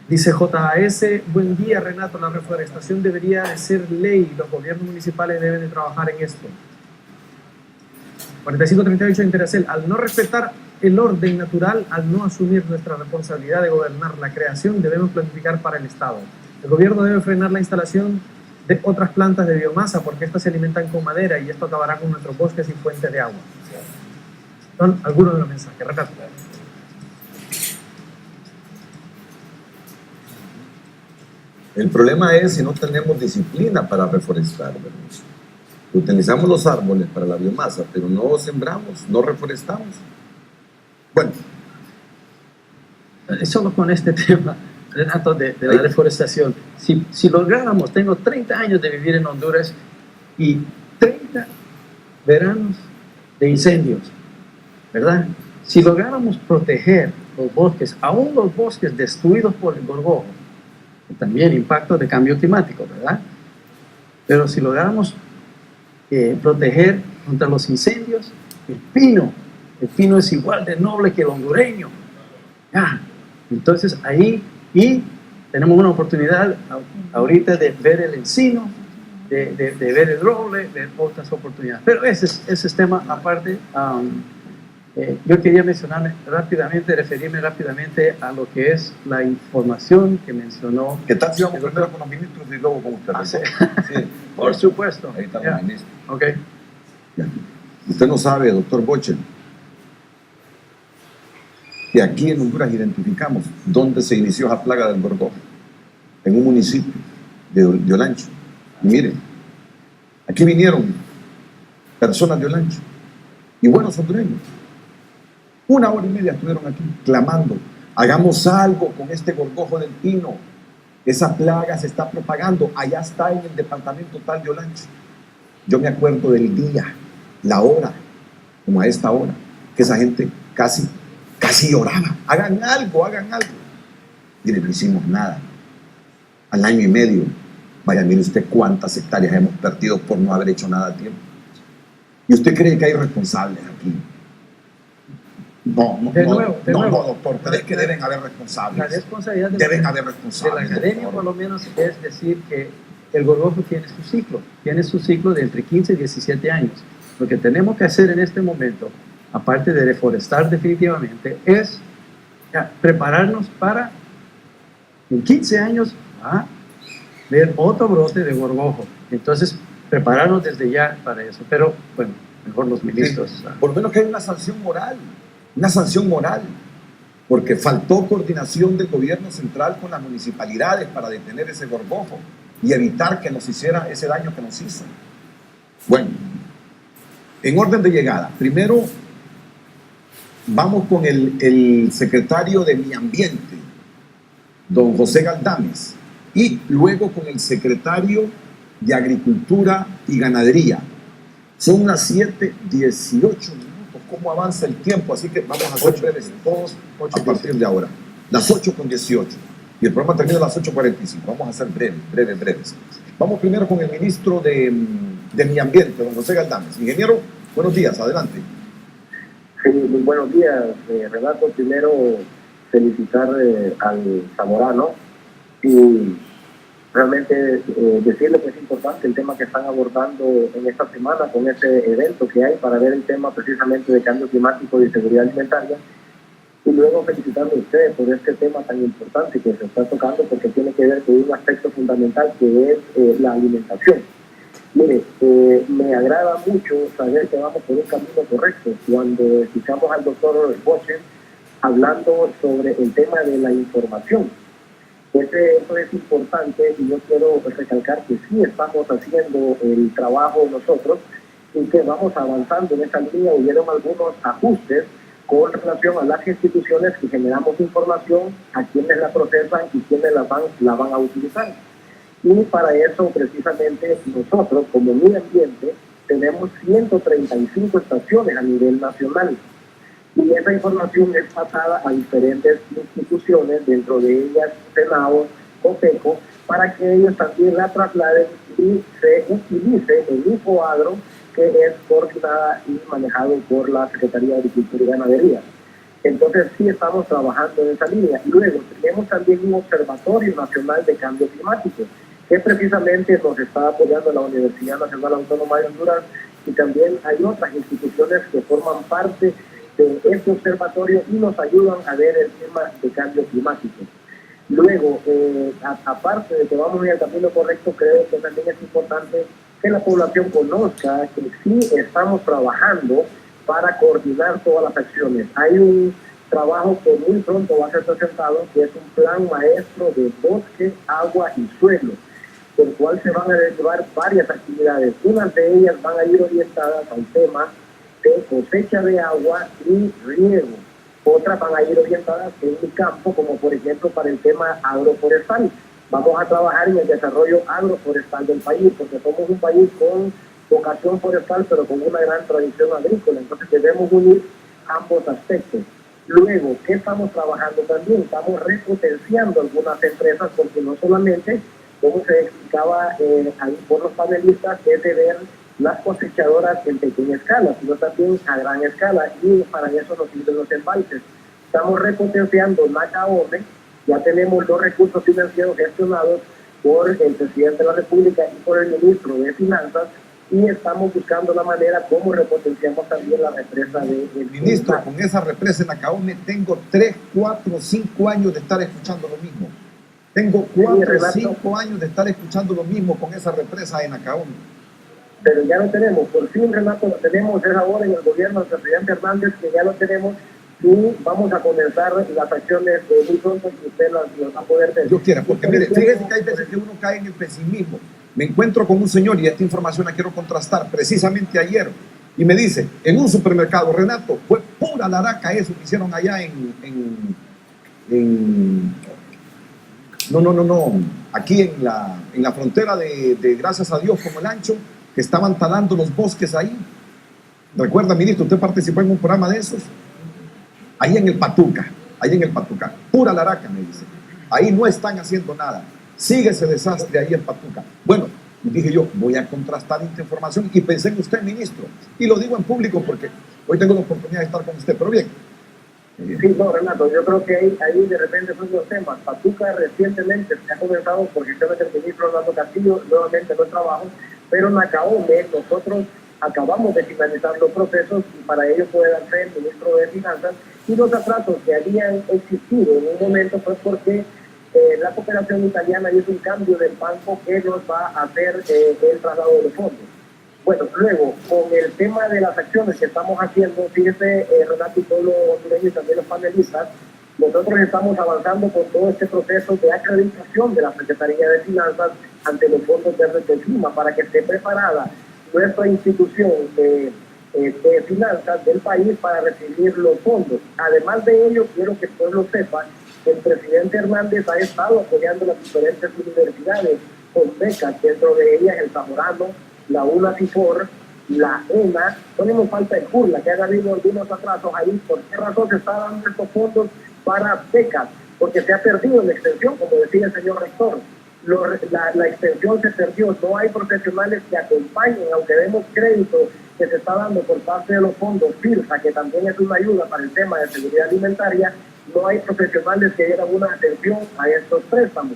Dice JAS, buen día Renato, la reforestación debería de ser ley, los gobiernos municipales deben de trabajar en esto. 4538 de Interacel, al no respetar el orden natural, al no asumir nuestra responsabilidad de gobernar la creación, debemos planificar para el Estado. El gobierno debe frenar la instalación de otras plantas de biomasa porque estas se alimentan con madera y esto acabará con nuestros bosques y fuentes de agua. Son algunos de los mensajes. Renato. El problema es si no tenemos disciplina para reforestar, ¿verdad? Utilizamos los árboles para la biomasa, pero no sembramos, no reforestamos. Bueno. Solo con este tema, Renato, de la deforestación. Si lográramos, tengo 30 años de vivir en Honduras y 30 veranos de incendios, ¿verdad? Si lográramos proteger los bosques, aún los bosques destruidos por el gorgojo, también impacto de cambio climático, ¿verdad? Pero si lográramos proteger contra los incendios, el pino es igual de noble que el hondureño. Entonces ahí, y tenemos una oportunidad ahorita de ver el encino, de ver el roble, de otras oportunidades. Pero ese es tema aparte. Yo quería mencionar rápidamente, referirme rápidamente a lo que es la información que mencionó. ¿Qué tal si vamos primero con los ministros y luego con usted? Sí, por supuesto. Ahí están los ministros. Ok. Ya. Usted no sabe, doctor Bochen, que aquí en Honduras identificamos dónde se inició esa plaga del gorgojo, en un municipio de Olancho. Y miren, aquí vinieron personas de Olancho y buenos hondureños. 1 hora y media estuvieron aquí clamando, hagamos algo con este gorgojo del pino, esa plaga se está propagando, allá está en el departamento tal de Olancho. Yo me acuerdo del día, la hora, como a esta hora, que esa gente casi lloraba, hagan algo. Mire, no hicimos nada. Al año y medio, vaya, mire usted cuántas hectáreas hemos perdido por no haber hecho nada a tiempo. ¿Y usted cree que hay responsables aquí? No, De nuevo. doctor, pero es que deben haber responsables. La responsabilidad Deben haber de la responsables. academia, doctor. por lo menos, es decir que el gorgojo tiene su ciclo de entre 15 y 17 años. Lo que tenemos que hacer en este momento, aparte de reforestar definitivamente, es prepararnos para en 15 años ver otro brote de gorgojo. Entonces, prepararnos desde ya para eso. Pero, bueno, mejor los ministros. Sí, por lo menos que hay una sanción moral, porque faltó coordinación del gobierno central con las municipalidades para detener ese gorgojo y evitar que nos hiciera ese daño que nos hizo. Bueno, en orden de llegada, primero vamos con el secretario de Medio Ambiente, don José Galdames, y luego con el secretario de Agricultura y Ganadería. Son unas 7:18 minutos. ¿Cómo avanza el tiempo? Así que vamos a hacer breves todos a partir de ahora. Las 8:18. Y el programa termina a las 8:45. Vamos a hacer breves. Vamos primero con el ministro de Medio Ambiente, don José Galdames. Ingeniero, buenos días, adelante. Sí, muy buenos días, Renato. Primero, felicitar al zamorano y realmente decirle que es importante el tema que están abordando en esta semana con ese evento que hay para ver el tema precisamente de cambio climático y seguridad alimentaria. Y luego felicitarle a ustedes por este tema tan importante que se está tocando, porque tiene que ver con un aspecto fundamental que es la alimentación. Mire, me agrada mucho saber que vamos por un camino correcto. Cuando escuchamos al doctor Bochen hablando sobre el tema de la información, eso es importante y yo quiero recalcar que sí estamos haciendo el trabajo nosotros y que vamos avanzando en esta línea. Hubieron algunos ajustes con relación a las instituciones que generamos información, a quienes la procesan y quienes la van a utilizar. Y para eso, precisamente, nosotros, como Medio Ambiente, tenemos 135 estaciones a nivel nacional. Y esa información es pasada a diferentes instituciones, dentro de ellas Senado, COPECO, para que ellos también la trasladen y se utilice el InfoAgro, que es coordinada y manejado por la Secretaría de Agricultura y Ganadería. Entonces sí estamos trabajando en esa línea. Y luego tenemos también un Observatorio Nacional de Cambio Climático, que precisamente nos está apoyando la Universidad Nacional Autónoma de Honduras, y también hay otras instituciones que forman parte de este observatorio y nos ayudan a ver el tema de cambio climático. Luego, aparte de que vamos en el camino correcto, creo que también es importante que la población conozca que sí estamos trabajando para coordinar todas las acciones. Hay un trabajo que muy pronto va a ser presentado, que es un plan maestro de bosque, agua y suelo, por el cual se van a derivar varias actividades. Unas de ellas van a ir orientadas al tema de cosecha de agua y riego. Otras van a ir orientadas en el campo, como por ejemplo para el tema agroforestal. Vamos a trabajar en el desarrollo agroforestal del país, porque somos un país con vocación forestal, pero con una gran tradición agrícola. Entonces debemos unir ambos aspectos. Luego, ¿qué estamos trabajando también? Estamos repotenciando algunas empresas, porque no solamente, como se explicaba ahí por los panelistas, es de ver las cosechadoras en pequeña escala, sino también a gran escala, y para eso nos sirven los embalses. Estamos repotenciando Nacaome. Ya tenemos los recursos financieros gestionados por el presidente de la República y por el ministro de Finanzas, y estamos buscando la manera como repotenciamos también la represa de... Ministro, con esa represa en Nacaome tengo 3, 4, 5 años de estar escuchando lo mismo. Tengo 4 o 5 años de estar escuchando lo mismo con esa represa en Nacaome. Pero ya lo tenemos, por fin, Renato, lo tenemos. Es ahora en el gobierno del presidente Hernández que ya lo tenemos, y vamos a comenzar las acciones muy pronto, y usted las va a poder ver. Yo quiero, porque mire, fíjese que hay veces que uno cae en el pesimismo. Me encuentro con un señor, y esta información la quiero contrastar, precisamente ayer, y me dice, en un supermercado, Renato, fue pura laraca eso que hicieron allá aquí en la frontera de Gracias a Dios, como el Ancho, que estaban talando los bosques ahí. ¿Recuerda, ministro, usted participó en un programa de esos? Ahí en el Patuca, pura laraca, me dice. Ahí no están haciendo nada. Sigue ese desastre ahí en Patuca. Bueno, dije yo, voy a contrastar esta información, y pensé en usted, ministro, y lo digo en público porque hoy tengo la oportunidad de estar con usted. Pero bien, Sí, no, Renato, yo creo que ahí de repente son los temas. Patuca recientemente se ha comenzado por gestiones del ministro Orlando Castillo, nuevamente no trabajo, pero en Nacaome nosotros acabamos de finalizar los procesos y para ello puede darse el ministro de Finanzas, y los atrasos que habían existido en un momento fue porque la cooperación italiana hizo un cambio del banco que nos va a hacer el traslado de los fondos. Bueno, luego, con el tema de las acciones que estamos haciendo, fíjese, Renato y todos los hondureños y también los panelistas, nosotros estamos avanzando con todo este proceso de acreditación de la Secretaría de Finanzas ante los fondos verdes del clima para que esté preparada nuestra institución de finanzas del país para recibir los fondos. Además de ello, quiero que el pueblo sepa que el presidente Hernández ha estado apoyando las diferentes universidades con becas, dentro de ellas el Zamorano, la UNACIFOR, la ENA. Ponemos falta de CURLA, que ha habido algunos atrasos ahí. ¿Por qué razón se está dando estos fondos para becas? Porque se ha perdido la extensión, como decía el señor rector. La extensión se perdió, no hay profesionales que acompañen, aunque vemos crédito que se está dando por parte de los fondos FIRSA, que también es una ayuda para el tema de seguridad alimentaria, no hay profesionales que dieran una atención a estos préstamos.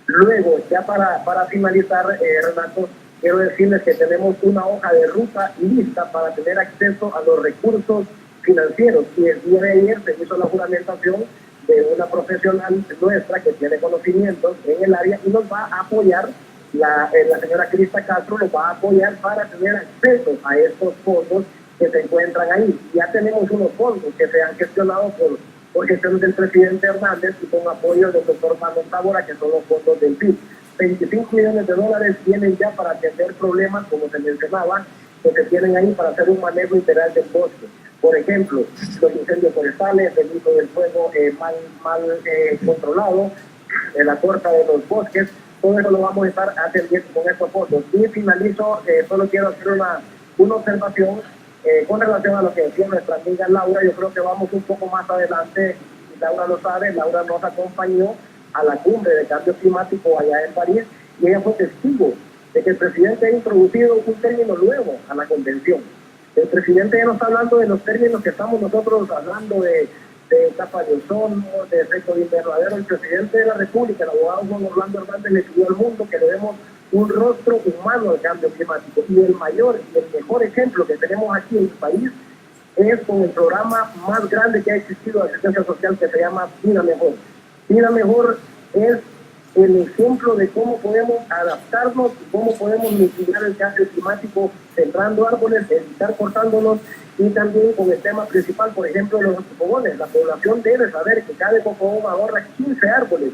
Luego, ya para finalizar, Renato, quiero decirles que tenemos una hoja de ruta lista para tener acceso a los recursos financieros, y el día de ayer se hizo la juramentación de una profesional nuestra que tiene conocimientos en el área y nos va a apoyar, la señora Crista Castro nos va a apoyar para tener acceso a estos fondos que se encuentran ahí. Ya tenemos unos fondos que se han gestionado por gestiones del presidente Hernández y con apoyo del doctor Manuel Tabora, que son los fondos del PIB. 25 millones de dólares tienen ya para atender problemas, como se mencionaba, que se tienen ahí para hacer un manejo integral del bosque. Por ejemplo, los incendios forestales, el uso del fuego mal controlado, la corta de los bosques, todo eso lo vamos a estar atendiendo con estos fondos. Y finalizo, solo quiero hacer una observación con relación a lo que decía nuestra amiga Laura. Yo creo que vamos un poco más adelante, y Laura lo sabe. Laura nos acompañó a la cumbre de cambio climático allá en París, y ella fue testigo de que el presidente ha introducido un término nuevo a la convención. El presidente ya no está hablando de los términos que estamos nosotros hablando de capa de ozono, de efecto de invernadero. El presidente de la República, el abogado Juan Orlando Hernández, le pidió al mundo que le demos un rostro humano al cambio climático, y el mayor y el mejor ejemplo que tenemos aquí en el país es con el programa más grande que ha existido de asistencia social, que se llama Vida Mejor. Vida Mejor es el ejemplo de cómo podemos adaptarnos y cómo podemos mitigar el cambio climático sembrando árboles, evitar cortándolos, y también con el tema principal, por ejemplo, de los ecofogones. La población debe saber que cada ecofogón ahorra 15 árboles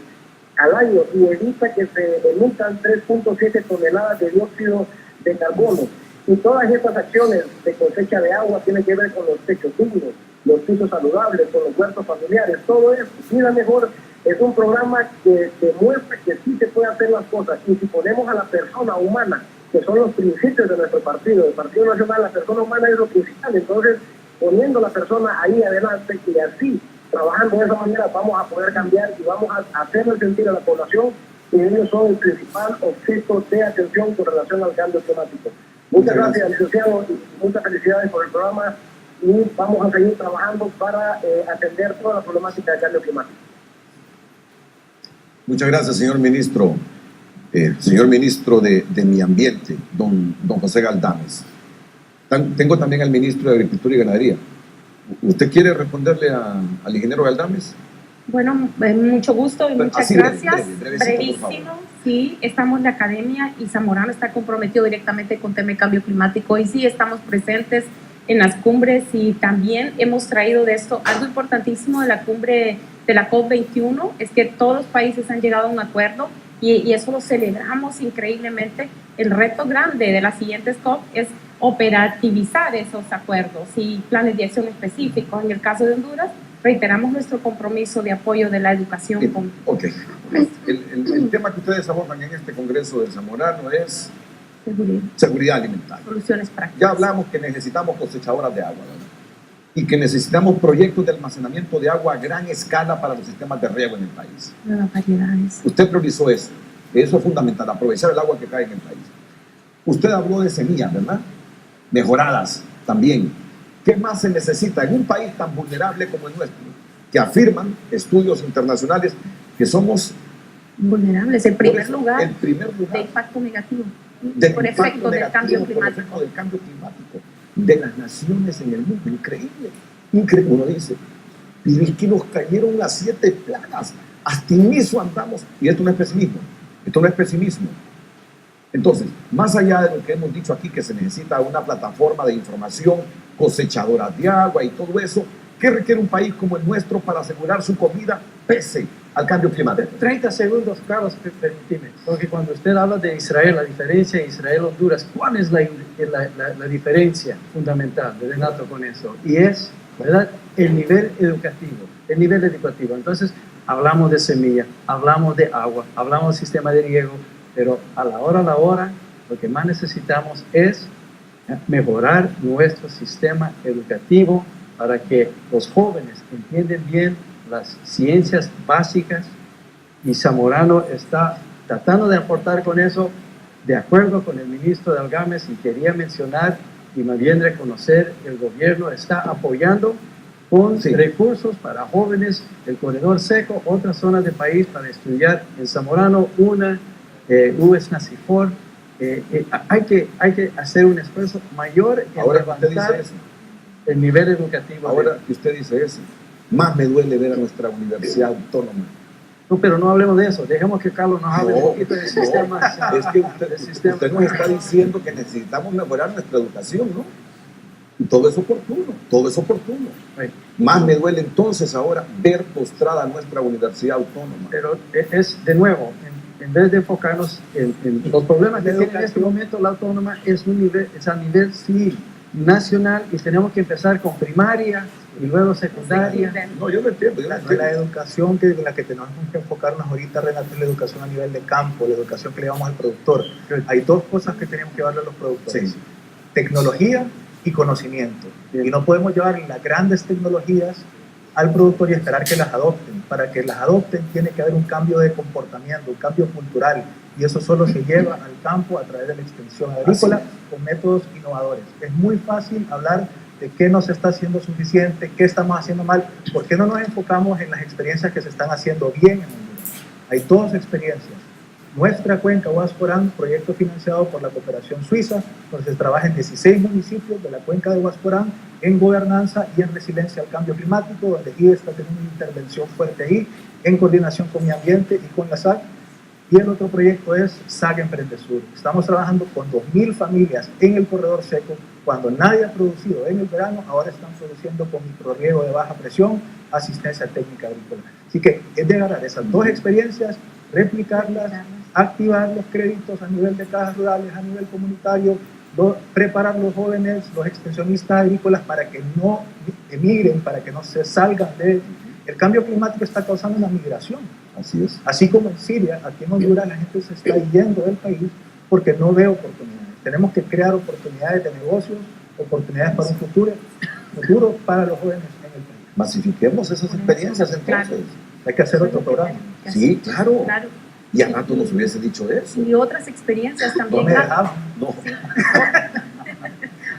al año y evita que se emitan 3.7 toneladas de dióxido de carbono. Y todas estas acciones de cosecha de agua tienen que ver con los techos dignos, los pisos saludables, con los huertos familiares. Todo eso, Vida Mejor, es un programa que demuestra que sí se puede hacer las cosas. Y si ponemos a la persona humana, que son los principios de nuestro partido, el Partido Nacional, la persona humana es lo principal. Entonces, poniendo a la persona ahí adelante, y así, trabajando de esa manera, vamos a poder cambiar y vamos a hacerle sentir a la población que ellos son el principal objeto de atención con relación al cambio climático. Muchas gracias, licenciado, y muchas felicidades por el programa, y vamos a seguir trabajando para atender toda la problemática del cambio climático. Muchas gracias, señor ministro. Señor ministro de Medio Ambiente, don José Galdames. Tengo también al ministro de Agricultura y Ganadería. ¿Usted quiere responderle al ingeniero Galdames? Bueno, mucho gusto y muchas así, gracias. Brevísimo, Sí, estamos en la academia y Zamorano está comprometido directamente con tema de cambio climático, y sí estamos presentes en las cumbres, y también hemos traído de esto algo importantísimo de la cumbre de la COP21, es que todos los países han llegado a un acuerdo, y eso lo celebramos increíblemente. El reto grande de las siguientes COP es operativizar esos acuerdos y planes de acción específicos. En el caso de Honduras, reiteramos nuestro compromiso de apoyo de la educación. Ok. El tema que ustedes abordan en este Congreso del Zamorano es seguridad alimentaria. Soluciones prácticas. Ya hablamos que necesitamos cosechadoras de agua, ¿verdad? Y que necesitamos proyectos de almacenamiento de agua a gran escala para los sistemas de riego en el país. Nuevas variedades. Usted priorizó eso. Eso es fundamental, aprovechar el agua que cae en el país. Usted habló de semillas, ¿verdad? Mejoradas también. ¿Qué más se necesita en un país tan vulnerable como el nuestro? que afirman estudios internacionales que somos Vulnerables, el primer lugar el primer de lugar impacto negativo del por impacto efecto del negativo, cambio por climático. efecto del cambio climático de las naciones en el mundo. Increíble. Uno dice, y es que nos cayeron las 7 plagas, hasta en eso andamos, y esto no es pesimismo, esto no es pesimismo. Entonces, más allá de lo que hemos dicho aquí, que se necesita una plataforma de información, cosechadoras de agua y todo eso, ¿qué requiere un país como el nuestro para asegurar su comida pese al cambio climático? 30 segundos, Carlos, permíteme. Porque cuando usted habla de Israel, la diferencia de Israel-Honduras, ¿cuál es la diferencia fundamental de Renato con eso? Y es, ¿verdad?, el nivel educativo. El nivel educativo. Entonces, hablamos de semilla, hablamos de agua, hablamos de sistema de riego, pero a la hora, lo que más necesitamos es mejorar nuestro sistema educativo para que los jóvenes entiendan bien las ciencias básicas, y Zamorano está tratando de aportar con eso, de acuerdo con el ministro de Algames, y quería mencionar y más bien reconocer, el gobierno está apoyando con recursos para jóvenes del corredor seco, otras zonas del país para estudiar en Zamorano, una UES Nacifor. Hay que hacer un esfuerzo mayor en Ahora que usted levantar dice eso, el nivel educativo. ahora que usted dice eso, más me duele ver a nuestra universidad autónoma. No, pero no hablemos de eso, dejemos que Carlos nos hable un poquito del sistema. Es que usted nos está diciendo que necesitamos mejorar nuestra educación, ¿no? Y todo es oportuno, todo es oportuno. Right. Más me duele entonces ahora ver postrada nuestra universidad autónoma. Pero es, de nuevo, en vez de enfocarnos en los problemas que tiene en este momento la autónoma, es a nivel sí, nacional, y tenemos que empezar con primaria y luego secundaria. No, yo lo entiendo. La educación que la que tenemos que enfocarnos ahorita, Renato, es la educación a nivel de campo, la educación que le damos al productor. Hay 2 cosas que tenemos que darle a los productores: Sí. tecnología y conocimiento. Bien. Y no podemos llevar las grandes tecnologías al productor y esperar que las adopten. Para que las adopten tiene que haber un cambio de comportamiento, un cambio cultural, y eso solo se lleva al campo a través de la extensión agrícola con métodos innovadores. Es muy fácil hablar de qué no se está haciendo suficiente, qué estamos haciendo mal. ¿Por qué no nos enfocamos en las experiencias que se están haciendo bien en Honduras? Hay 2 experiencias. Nuestra cuenca Huasporán, proyecto financiado por la cooperación suiza, donde se trabaja en 16 municipios de la cuenca de Huasporán en gobernanza y en resiliencia al cambio climático, donde IDE está teniendo una intervención fuerte ahí, en coordinación con mi ambiente y con la SAC. Y el otro proyecto es SAC Emprende Sur. Estamos trabajando con 2.000 familias en el corredor seco. Cuando nadie ha producido en el verano, ahora están produciendo con microrriego de baja presión, asistencia técnica agrícola. Así que es de agarrar esas 2 experiencias, replicarlas, activar los créditos a nivel de cajas rurales, a nivel comunitario, preparar los jóvenes, los extensionistas agrícolas para que no emigren, para que no se salgan de... El cambio climático está causando una migración. Así es. Así como en Siria, aquí en Honduras la gente se está yendo del país porque no ve oportunidades. Tenemos que crear oportunidades de negocios, oportunidades para un futuro para los jóvenes en el país. Masifiquemos esas experiencias entonces. Hay que hacer otro programa. Sí, claro. Claro. Y a rato nos hubiese dicho eso. Y otras experiencias No también, me Carlos. dejaban. No.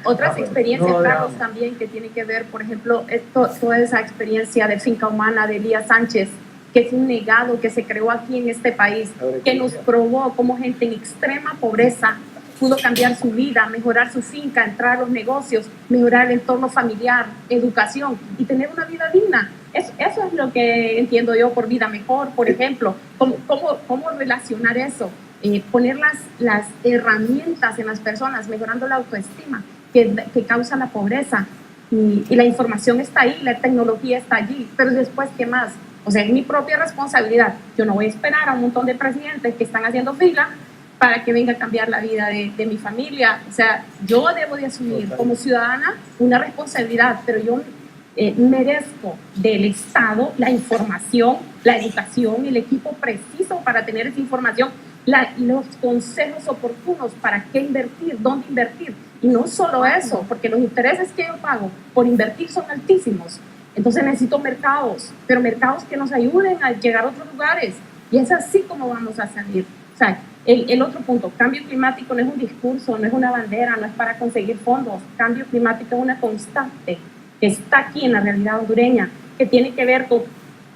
Otras experiencias, no, Carlos, digamos. también que tienen que ver, por ejemplo, toda esa experiencia de Finca Humana de Elías Sánchez, que es un legado que se creó aquí en este país, que nos probó cómo gente en extrema pobreza pudo cambiar su vida, mejorar su finca, entrar a los negocios, mejorar el entorno familiar, educación y tener una vida digna. Eso es lo que entiendo yo por vida mejor, por ejemplo. ¿Cómo relacionar eso? Poner las herramientas en las personas, mejorando la autoestima que causa la pobreza. Y la información está ahí, la tecnología está allí, pero después, ¿qué más? O sea, es mi propia responsabilidad. Yo no voy a esperar a un montón de presidentes que están haciendo fila para que venga a cambiar la vida de mi familia. O sea, yo debo de asumir como ciudadana una responsabilidad, pero yo merezco del Estado la información, la educación, el equipo preciso para tener esa información, los consejos oportunos para qué invertir, dónde invertir. Y no solo eso, porque los intereses que yo pago por invertir son altísimos. Entonces necesito mercados, pero mercados que nos ayuden a llegar a otros lugares. Y es así como vamos a salir. O sea, el otro punto, cambio climático no es un discurso, no es una bandera, no es para conseguir fondos. Cambio climático es una constante que está aquí en la realidad hondureña. que tiene que ver con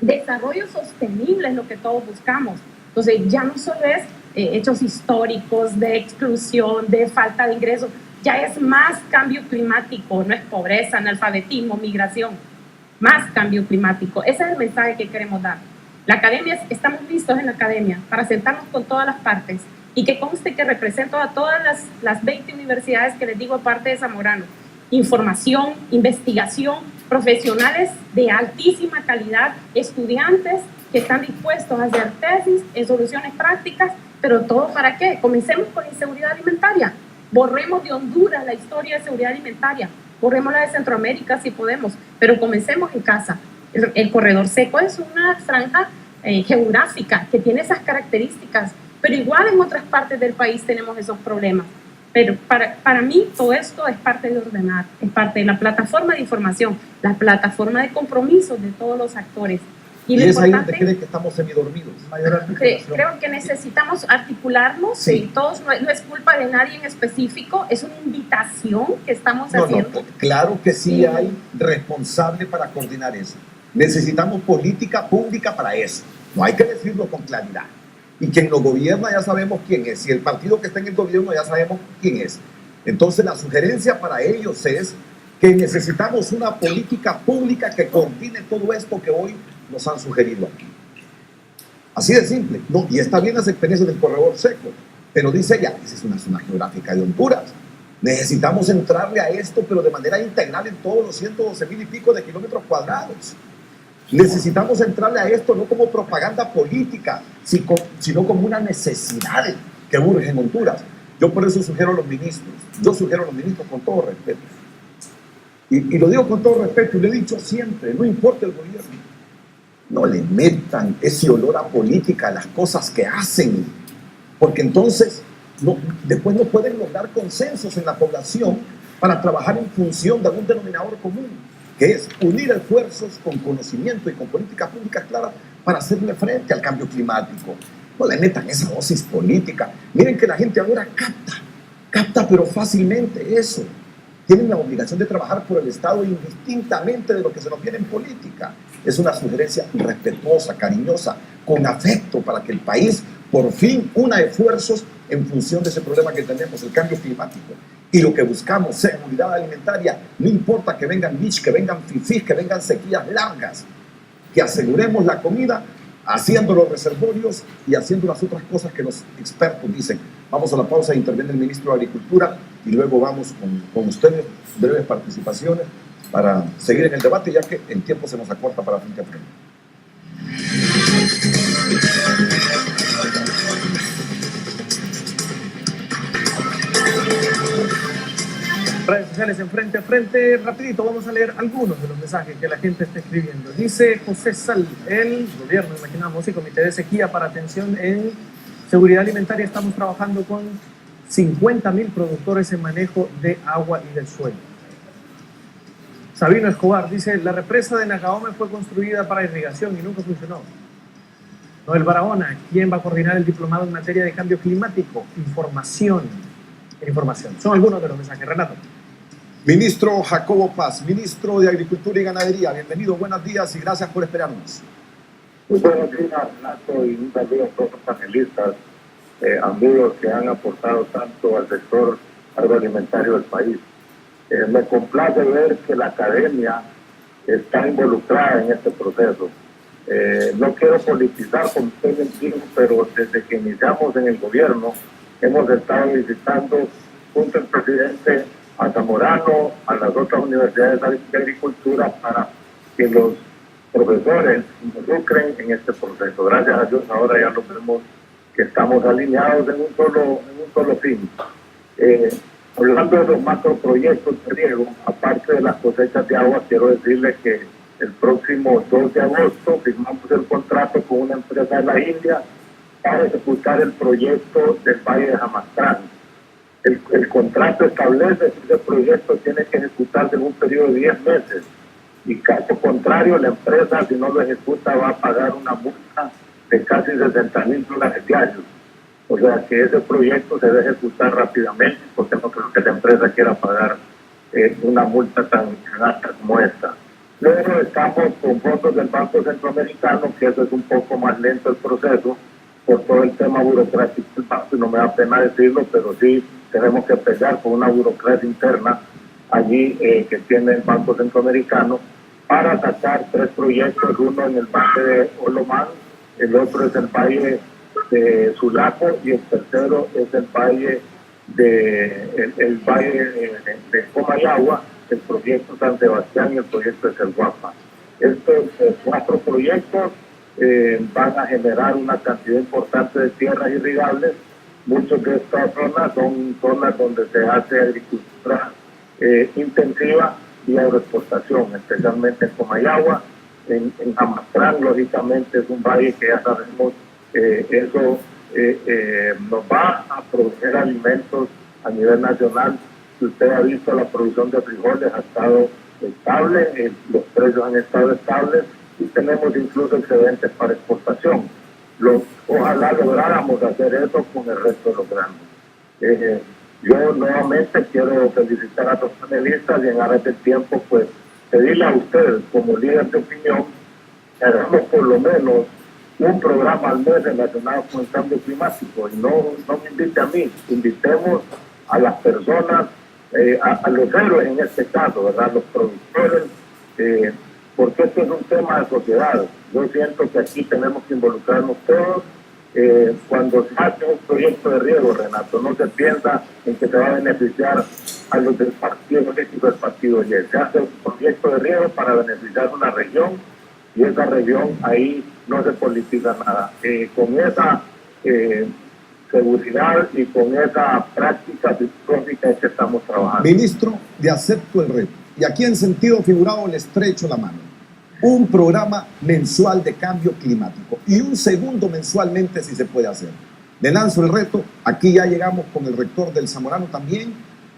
desarrollo sostenible, es lo que todos buscamos. Entonces ya no solo es hechos históricos de exclusión, de falta de ingresos, ya es más cambio climático, no es pobreza, analfabetismo, migración, más cambio climático. Ese es el mensaje que queremos dar. La academia, estamos listos en la academia para sentarnos con todas las partes y que conste que represento a todas las 20 universidades que les digo aparte de Zamorano. Información, investigación, profesionales de altísima calidad, estudiantes que están dispuestos a hacer tesis en soluciones prácticas, pero todo ¿para qué? Comencemos con la inseguridad alimentaria. Borremos de Honduras la historia de seguridad alimentaria, borremos la de Centroamérica si podemos, pero comencemos en casa. El corredor seco es una franja geográfica que tiene esas características, pero igual en otras partes del país tenemos esos problemas. Pero para mí todo esto es parte de ordenar, es parte de la plataforma de información, la plataforma de compromisos de todos los actores. Y es ahí donde creen que estamos semidormidos. Creo que necesitamos articularnos, sí. Y todos, no es culpa de nadie en específico, es una invitación que estamos haciendo. Claro que sí hay responsable para coordinar eso. Necesitamos política pública para eso. No hay que decirlo con claridad. Y quien lo gobierna ya sabemos quién es. Y el partido que está en el gobierno ya sabemos quién es. Entonces la sugerencia para ellos es que necesitamos una política pública que coordine todo esto que hoy nos han sugerido aquí. Así de simple. No, y está bien las experiencias del corredor seco, pero dice ella, esa es una zona geográfica de Honduras. Necesitamos entrarle a esto, pero de manera integral en todos los 112,000 y pico de kilómetros cuadrados. Necesitamos entrarle a esto no como propaganda política, sino como una necesidad que urge en Honduras. Yo por eso sugiero a los ministros, con todo respeto. Y lo digo con todo respeto, y lo he dicho siempre, no importa el gobierno, no le metan ese olor a política a las cosas que hacen, porque entonces después no pueden lograr consensos en la población para trabajar en función de algún denominador común, que es unir esfuerzos con conocimiento y con políticas públicas claras para hacerle frente al cambio climático. No le metan esa dosis política. Miren que la gente ahora capta pero fácilmente eso. Tienen la obligación de trabajar por el Estado indistintamente de lo que se nos viene en política. Es una sugerencia respetuosa, cariñosa, con afecto para que el país por fin una esfuerzos en función de ese problema que tenemos, el cambio climático. Y lo que buscamos, seguridad alimentaria, no importa que vengan bichos, que vengan fifís, que vengan sequías largas, que aseguremos la comida haciendo los reservorios y haciendo las otras cosas que los expertos dicen. Vamos a la pausa, interviene el ministro de Agricultura y luego vamos con ustedes, breves participaciones para seguir en el debate, ya que el tiempo se nos acorta para frente a frente. Redes sociales en Frente a Frente. Rapidito, vamos a leer algunos de los mensajes que la gente está escribiendo. Dice José Sal, el gobierno, imaginamos, y Comité de Sequía para Atención en Seguridad Alimentaria, estamos trabajando con 50,000 productores en manejo de agua y del suelo. Sabino Escobar dice, la represa de Nacaome fue construida para irrigación y nunca funcionó. Noel Barahona, ¿quién va a coordinar el diplomado en materia de cambio climático? Información. Son algunos de los mensajes. Renato. Ministro Jacobo Paz, ministro de Agricultura y Ganadería, bienvenido, buenos días y gracias por esperarnos. Muy buenos días, Renato, y un saludo a todos los panelistas, amigos que han aportado tanto al sector agroalimentario del país. Me complace ver que la academia está involucrada en este proceso. No quiero politizar, como usted mencionó, pero desde que iniciamos en el gobierno, hemos estado visitando junto al presidente a Zamorano, a las otras universidades de agricultura, para que los profesores involucren en este proceso. Gracias a Dios ahora ya lo vemos que estamos alineados en un solo fin. Hablando de los macroproyectos de riego, aparte de las cosechas de agua, quiero decirle que el próximo 2 de agosto firmamos el contrato con una empresa de la India para ejecutar el proyecto del Valle de Jamastrán. El contrato establece que ese proyecto tiene que ejecutarse en un periodo de 10 meses. Y caso contrario, la empresa, si no lo ejecuta, va a pagar una multa de casi $60,000 diarios. O sea que ese proyecto se debe ejecutar rápidamente, porque no creo que la empresa quiera pagar una multa tan alta como esta. Luego estamos con fondos del Banco Centroamericano, que eso es un poco más lento el proceso por todo el tema burocrático del banco, y no me da pena decirlo, pero sí tenemos que pelear con una burocracia interna allí que tiene el Banco Centroamericano para sacar 3 proyectos, uno en el Valle de Olomán, el otro es el Valle de Sulaco y el tercero es el Valle el Valle de Comayagua, el proyecto San Sebastián y el proyecto de Selhuapa. Estos 4 proyectos van a generar una cantidad importante de tierras irrigables. Muchas de estas zonas son zonas donde se hace agricultura intensiva y agroexportación, especialmente en Comayagua. En Amastrán, lógicamente, es un valle que ya sabemos eso nos va a producir alimentos a nivel nacional. Si usted ha visto, la producción de frijoles ha estado estable, los precios han estado estables y tenemos incluso excedentes para exportación. Ojalá lográramos hacer eso con el resto de los granos. Yo nuevamente quiero felicitar a los panelistas y en aras del tiempo, pues pedirle a ustedes como líderes de opinión que hagamos por lo menos un programa al mes relacionado con el cambio climático y no me invite a mí, invitemos a las personas, a los héroes en este caso, ¿verdad? Los productores, porque esto es un tema de sociedad. Yo siento que aquí tenemos que involucrarnos todos. Cuando se hace un proyecto de riego, Renato, no se piensa en que se va a beneficiar a los del partido político del partido Y. Se hace un proyecto de riego para beneficiar una región y esa región ahí no se politiza nada. Con esa seguridad y con esa práctica filosófica que estamos trabajando. Ministro, le acepto el reto. Y aquí en sentido figurado le estrecho la mano. Un programa mensual de cambio climático y un segundo mensualmente si se puede hacer. Le lanzo el reto, aquí ya llegamos con el rector del Zamorano también,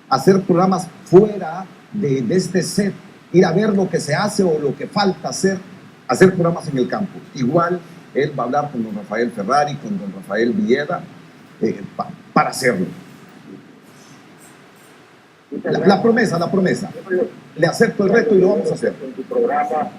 a hacer programas fuera de este set, ir a ver lo que se hace o lo que falta hacer programas en el campo. Igual él va a hablar con don Rafael Ferrari, con don Rafael Villeda, para hacerlo. La promesa. Le acepto el reto y lo vamos a hacer. En su programa,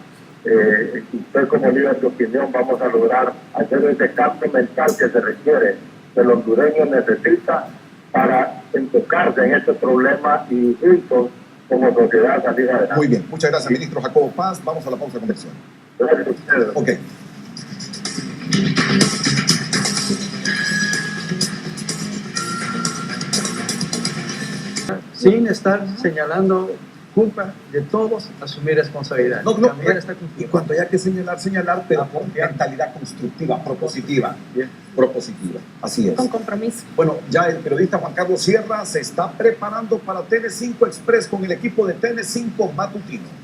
usted como líder de opinión, vamos a lograr hacer ese cambio mental que se requiere, que el hondureño necesita para enfocarse en este problema y juntos como sociedad salir adelante. Muy bien, muchas gracias, ministro Jacobo Paz. Vamos a la pausa comercial. Gracias a ustedes. Ok. Sin estar señalando culpa de todos, asumir responsabilidad. Cambiar esta cultura. Y cuando haya que señalar, pero con mentalidad constructiva, propositiva. Bien. Propositiva, así es. Con compromiso. Bueno, ya el periodista Juan Carlos Sierra se está preparando para TN5 Express con el equipo de TN5 Matutino.